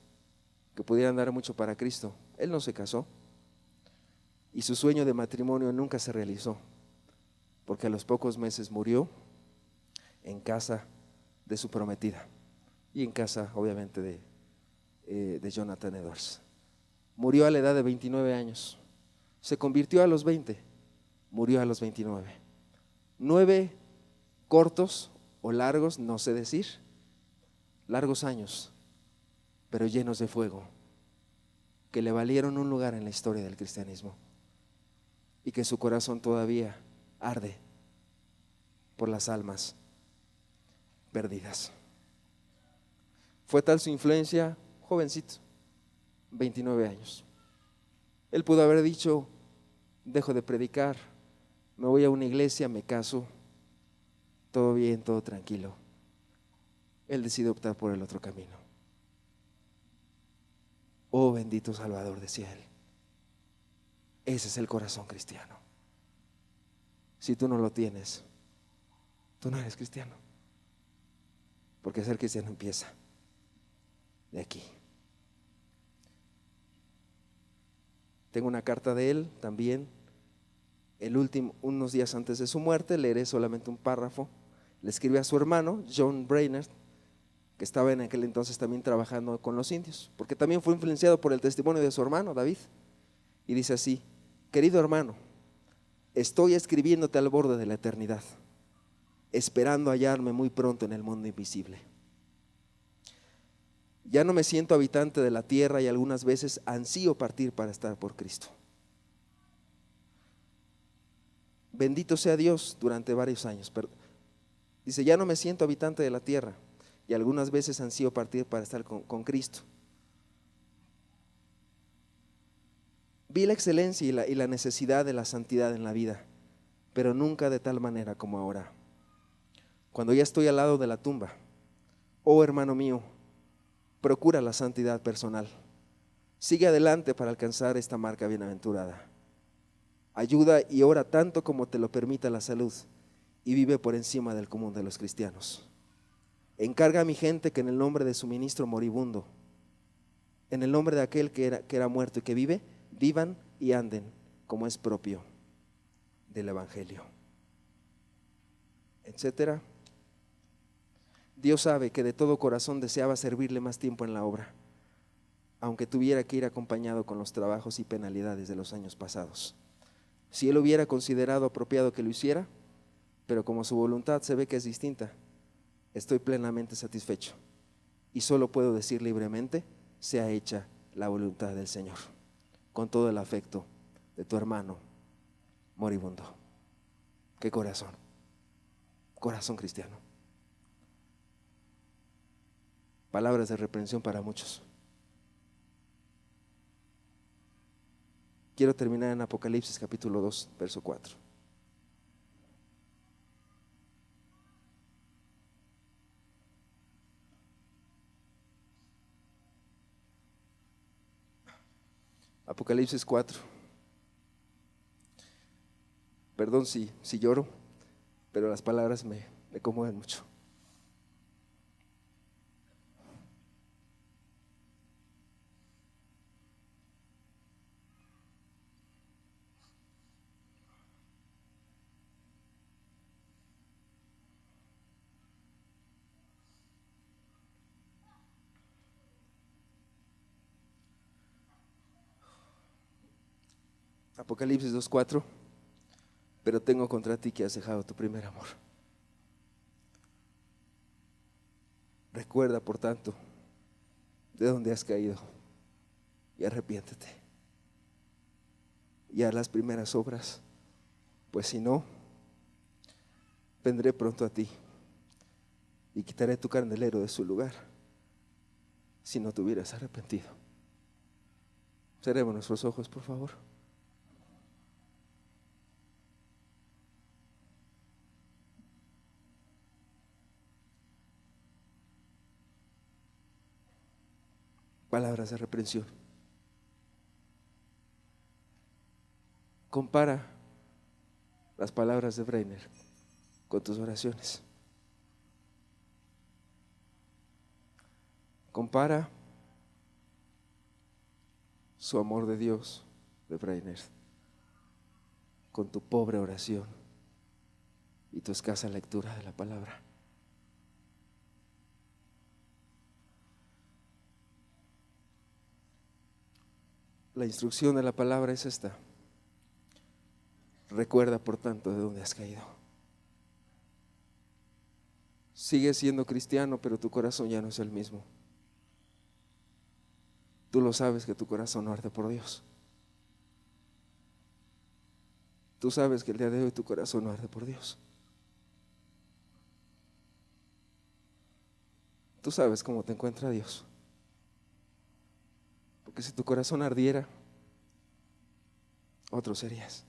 que pudieran dar mucho para Cristo, él no se casó y su sueño de matrimonio nunca se realizó, porque a los pocos meses murió en casa de su prometida y en casa obviamente de Jonathan Edwards. Murió a la edad de 29 años, se convirtió a los 20, murió a los 29. 9 cortos o largos, no sé decir, largos años, pero llenos de fuego, que le valieron un lugar en la historia del cristianismo y que su corazón todavía arde por las almas perdidas. Fue tal su influencia, jovencito, 29 años. Él pudo haber dicho, dejo de predicar, me voy a una iglesia, me caso, todo bien, todo tranquilo. Él decide optar por el otro camino. Oh bendito Salvador, decía él. Ese es el corazón cristiano. Si tú no lo tienes, tú no eres cristiano, porque ser cristiano empieza de aquí. Tengo una carta de él también, unos días antes de su muerte. Leeré solamente un párrafo. Le escribe a su hermano John Brainerd, que estaba en aquel entonces también trabajando con los indios, porque también fue influenciado por el testimonio de su hermano David. Y dice así: querido hermano, estoy escribiéndote al borde de la eternidad, esperando hallarme muy pronto en el mundo invisible. Ya no me siento habitante de la tierra y algunas veces ansío partir para estar por Cristo. Bendito sea Dios durante varios años. Dice, ya no me siento habitante de la tierra y algunas veces ansío partir para estar con Cristo. Vi la excelencia y la necesidad de la santidad en la vida, pero nunca de tal manera como ahora. Cuando ya estoy al lado de la tumba, oh hermano mío, procura la santidad personal. Sigue adelante para alcanzar esta marca bienaventurada. Ayuda y ora tanto como te lo permita la salud y vive por encima del común de los cristianos. Encarga a mi gente que en el nombre de su ministro moribundo, en el nombre de aquel que era muerto y que vive, vivan y anden como es propio del Evangelio, etcétera. Dios sabe que de todo corazón deseaba servirle más tiempo en la obra, aunque tuviera que ir acompañado con los trabajos y penalidades de los años pasados. Si él hubiera considerado apropiado que lo hiciera, pero como su voluntad se ve que es distinta, estoy plenamente satisfecho y solo puedo decir libremente: sea hecha la voluntad del Señor, con todo el afecto de tu hermano moribundo. Qué corazón, corazón cristiano. Palabras de reprensión para muchos. Quiero terminar en Apocalipsis capítulo 2, verso 4. Apocalipsis 4. Perdón si lloro, pero las palabras me conmueven mucho. Apocalipsis 2:4. Pero tengo contra ti que has dejado tu primer amor. Recuerda, por tanto, de dónde has caído y arrepiéntete y haz las primeras obras, pues si no, vendré pronto a ti y quitaré tu candelero de su lugar si no te hubieras arrepentido. Cerremos nuestros ojos, por favor. Palabras de reprensión. Compara las palabras de Breiner con tus oraciones. Compara su amor de Dios de Breiner con tu pobre oración y tu escasa lectura de la palabra. La instrucción de la palabra es esta: recuerda, por tanto, de dónde has caído. Sigues siendo cristiano, pero tu corazón ya no es el mismo. Tú lo sabes que tu corazón no arde por Dios. Tú sabes que el día de hoy tu corazón no arde por Dios. Tú sabes cómo te encuentra Dios. Porque si tu corazón ardiera, otro serías.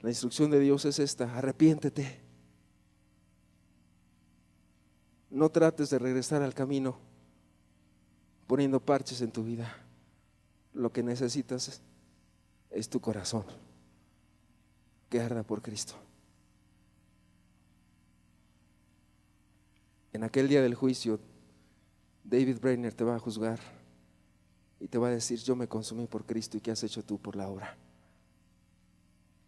La instrucción de Dios es esta: arrepiéntete. No trates de regresar al camino poniendo parches en tu vida. Lo que necesitas es tu corazón que arda por Cristo. En aquel día del juicio, David Breiner te va a juzgar y te va a decir: yo me consumí por Cristo, ¿y qué has hecho tú por la obra?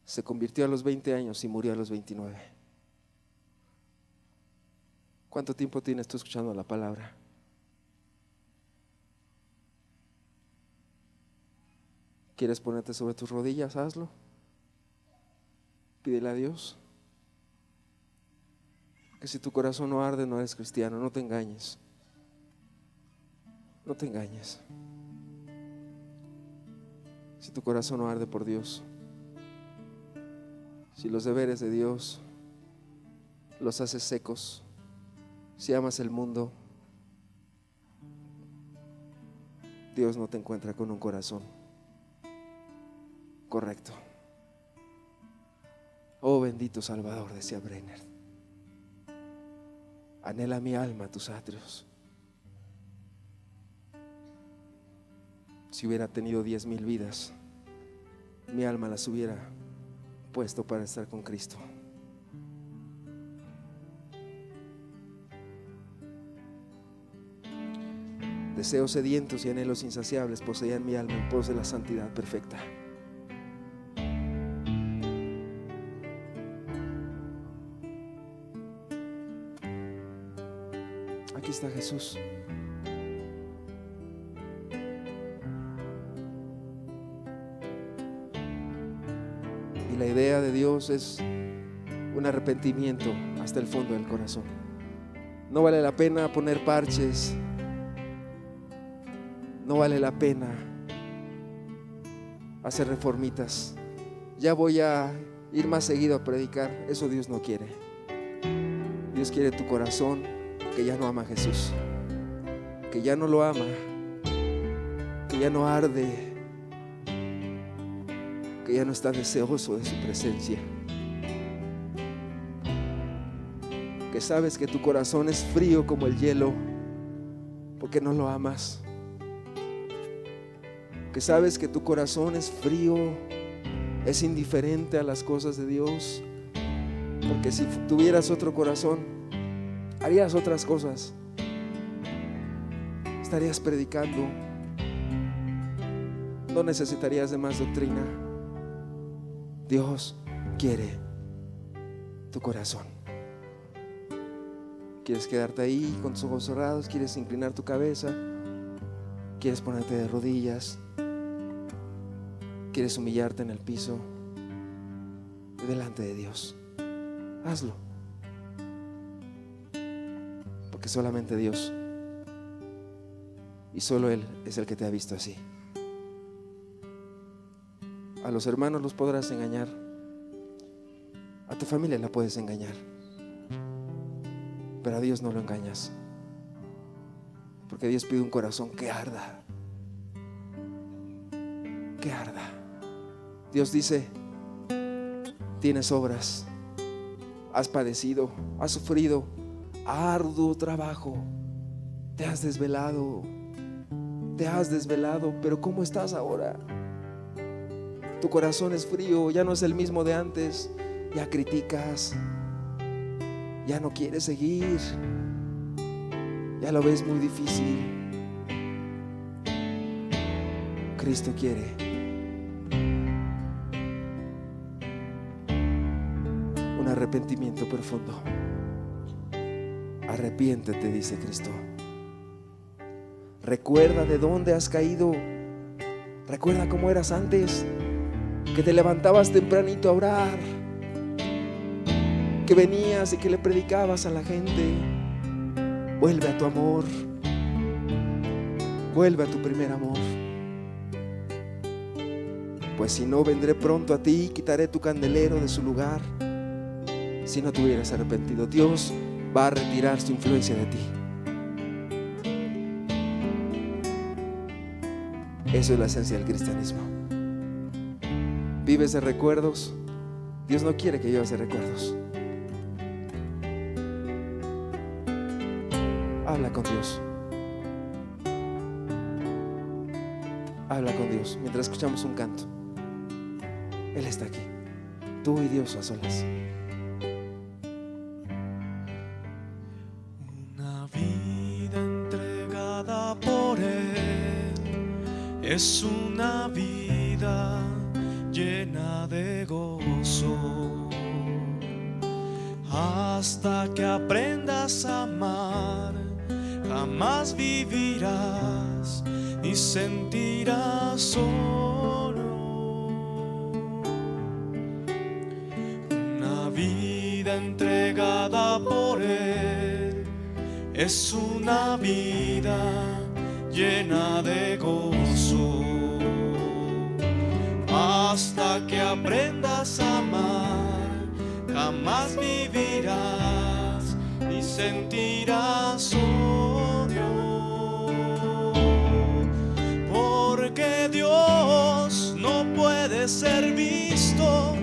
Se convirtió a los 20 años y murió a los 29. ¿Cuánto tiempo tienes tú escuchando la palabra? ¿Quieres ponerte sobre tus rodillas? Hazlo. Pídele a Dios. Que si tu corazón no arde, no eres cristiano. No te engañes. No te engañes. Si tu corazón no arde por Dios, si los deberes de Dios los haces secos, si amas el mundo, Dios no te encuentra con un corazón correcto. Oh bendito Salvador, decía Brenner. Anhela mi alma tus atrios. Si hubiera tenido 10,000 vidas, mi alma las hubiera puesto para estar con Cristo. Deseos sedientos y anhelos insaciables poseían mi alma en pos de la santidad perfecta. Aquí está Jesús. Y la idea de Dios es un arrepentimiento hasta el fondo del corazón. No vale la pena poner parches. No vale la pena hacer reformitas. Ya voy a ir más seguido a predicar. Eso Dios no quiere. Dios quiere tu corazón que ya no ama a Jesús, que ya no lo ama, que ya no arde, que ya no está deseoso de su presencia, que sabes que tu corazón es frío como el hielo porque no lo amas, que sabes que tu corazón es frío, es indiferente a las cosas de Dios, porque si tuvieras otro corazón harías otras cosas, estarías predicando, no necesitarías de más doctrina. Dios quiere tu corazón. ¿Quieres quedarte ahí con tus ojos cerrados? ¿Quieres inclinar tu cabeza? ¿Quieres ponerte de rodillas? ¿Quieres humillarte en el piso delante de Dios? Hazlo, porque solamente Dios y solo Él es el que te ha visto así. A los hermanos los podrás engañar, a tu familia la puedes engañar, pero a Dios no lo engañas, porque Dios pide un corazón que arda, que arda. Dios dice: tienes obras, has padecido, has sufrido arduo trabajo, te has desvelado, pero ¿cómo estás ahora? Tu corazón es frío, ya no es el mismo de antes, ya criticas, ya no quieres seguir, ya lo ves muy difícil. Cristo quiere un arrepentimiento profundo. Arrepiéntete, dice Cristo. Recuerda de dónde has caído. Recuerda cómo eras antes, que te levantabas tempranito a orar, que venías y que le predicabas a la gente. Vuelve a tu amor, vuelve a tu primer amor. Pues si no, vendré pronto a ti y quitaré tu candelero de su lugar. Si no te hubieras arrepentido, Dios va a retirar su influencia de ti. Eso es la esencia del cristianismo. Vives de recuerdos. Dios no quiere que vivas de recuerdos. Habla con Dios. Habla con Dios mientras escuchamos un canto. Él está aquí, tú y Dios a solas. Una vida entregada por Él es una vida llena de gozo. Hasta que aprendas a amar, jamás vivirás ni sentirás solo. Una vida entregada por Él es una vida llena de gozo. Hasta que aprendas a amar, jamás vivirás ni sentirás odio, porque Dios no puede ser visto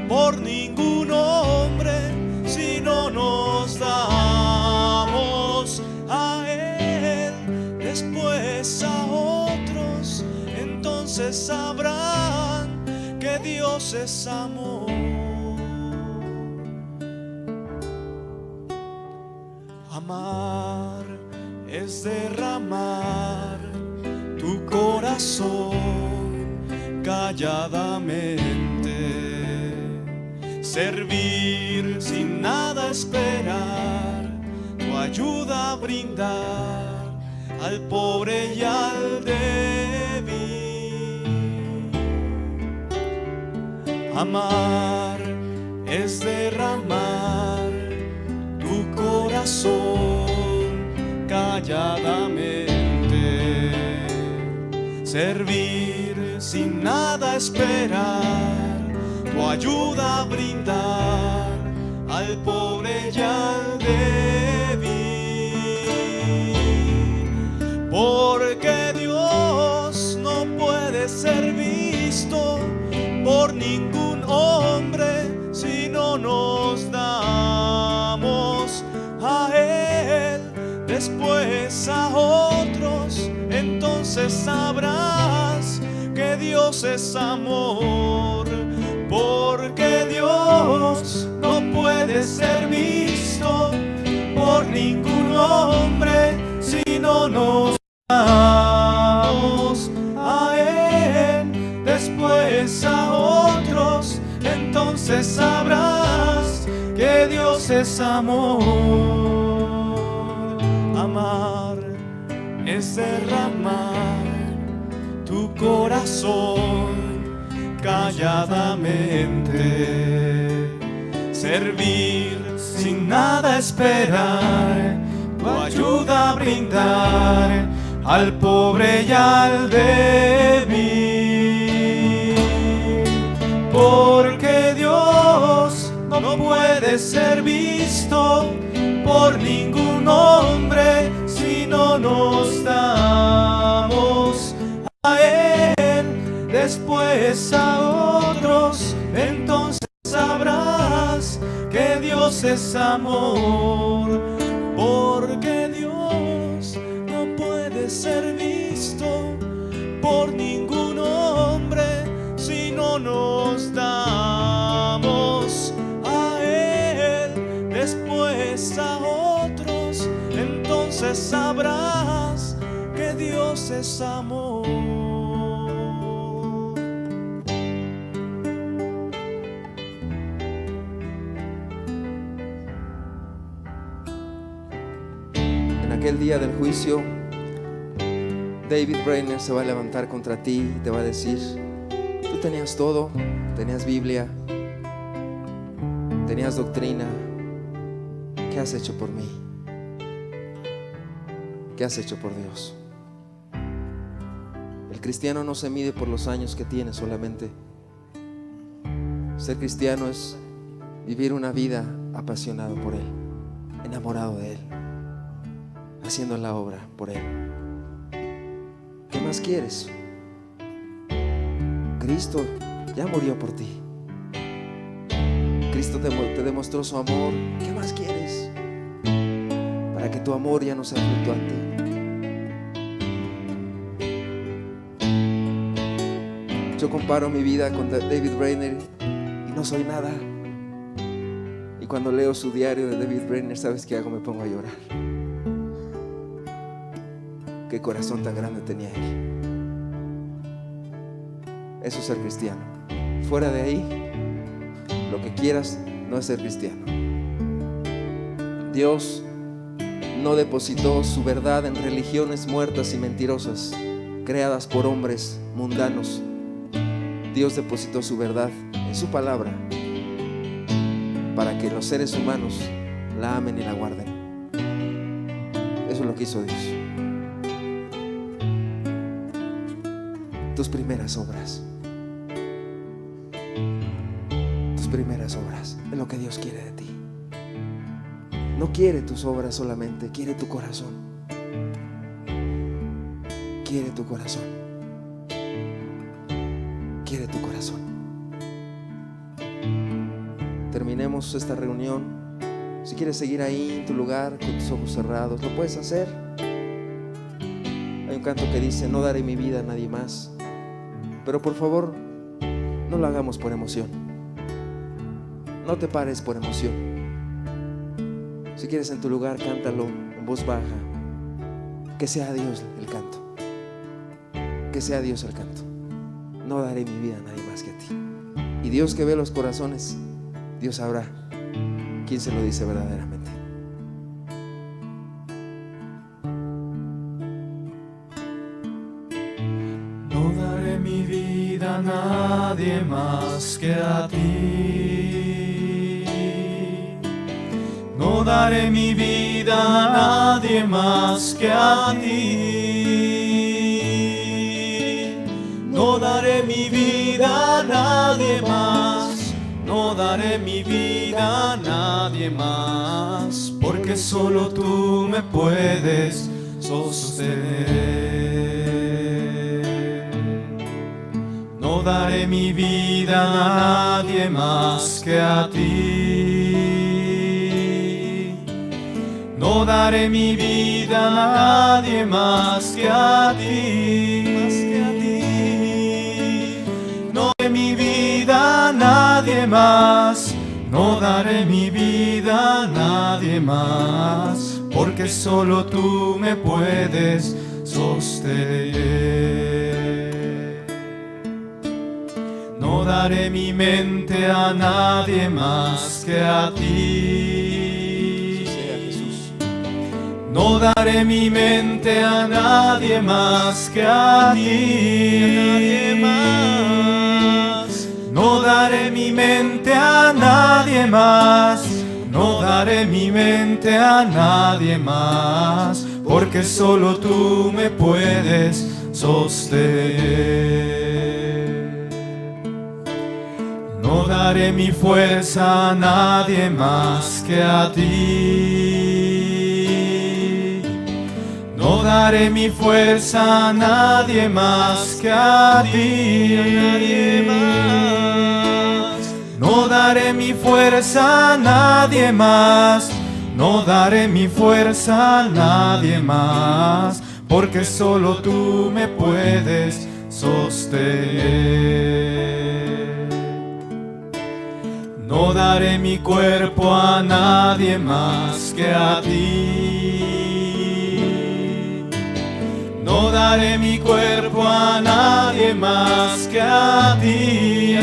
por ningún hombre si no nos damos a Él, después a otros, entonces sabrán que Dios es amor. Amar es derramar tu corazón calladamente, servir sin nada esperar, tu ayuda brindar al pobre y al débil. Amar es derramar tu corazón calladamente, servir sin nada esperar, tu ayuda brindar al pobre y al débil. Porque Dios no puede ser visto por ningún hombre si no nos damos a Él, después a otros, entonces sabrás que Dios es amor. Porque Dios no puede ser visto por ningún hombre si no nos damos a Él, después a otros, entonces sabrás que Dios es amor. Amar es derramar tu corazón calladamente, servir sin nada esperar, tu ayuda brindar al pobre y al débil. Porque Dios no puede ser visto por ningún hombre si no nos damos a Él, después a otros, entonces sabrás que Dios es amor. Porque Dios no puede ser visto por ningún hombre si no nos damos a Él, después a otros, entonces sabrás que Dios es amor. En aquel día del juicio, David Brainerd se va a levantar contra ti y te va a decir: tú tenías todo, tenías Biblia, tenías doctrina, ¿qué has hecho por mí? ¿Qué has hecho por Dios? El cristiano no se mide por los años que tiene solamente. Ser cristiano es vivir una vida apasionado por Él, enamorado de Él, haciendo la obra por Él. ¿Qué más quieres? Cristo ya murió por ti. Cristo te demostró su amor. ¿Qué más quieres? Para que tu amor ya no sea fluctuante. Yo comparo mi vida con David Brainerd y no soy nada. Y cuando leo su diario de David Brainerd, ¿sabes qué hago? Me pongo a llorar. Qué corazón tan grande tenía él. Eso es ser cristiano. Fuera de ahí, lo que quieras no es ser cristiano. Dios no depositó su verdad en religiones muertas y mentirosas, creadas por hombres mundanos. Dios depositó su verdad en su palabra para que los seres humanos la amen y la guarden. Eso es lo que hizo Dios. Tus primeras obras. Tus primeras obras es lo que Dios quiere de ti. No quiere tus obras solamente, quiere tu corazón. Quiere tu corazón. Quiere tu corazón. terminemos esta reunión, si quieres seguir ahí en tu lugar con tus ojos cerrados, lo puedes hacer. Hay un canto que dice: no daré mi vida a nadie más. Pero por favor, no lo hagamos por emoción. No te pares por emoción. Si quieres en tu lugar, cántalo en voz baja. Que sea Dios el canto. Que sea Dios el canto. No daré mi vida a nadie más que a ti. Y Dios, que ve los corazones, Dios sabrá quién se lo dice verdaderamente. No daré mi vida a nadie más que a ti. No daré mi vida a nadie más que a ti. No daré mi vida a nadie más. No daré mi vida a nadie más, porque solo tú me puedes sostener. No daré mi vida a nadie más que a ti. No daré mi vida a nadie más que a ti. No daré mi vida a nadie más. No daré mi vida a nadie más, porque solo tú me puedes sostener. No daré mi mente a nadie más que a ti. No daré mi mente a nadie más que a ti. No daré mi mente a nadie más. No daré mi mente a nadie más, porque solo tú me puedes sostener. No daré mi fuerza a nadie más que a ti. No daré mi fuerza a nadie más que a ti. No daré mi fuerza a nadie más. No daré mi fuerza a nadie más, porque solo tú me puedes sostener. No daré mi cuerpo a nadie más que a ti. No daré mi cuerpo a nadie más que a ti.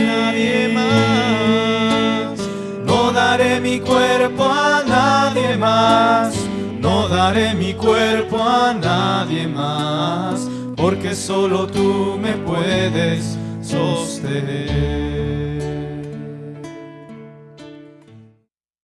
No daré mi cuerpo a nadie más. No daré mi cuerpo a nadie más, porque solo tú me puedes sostener.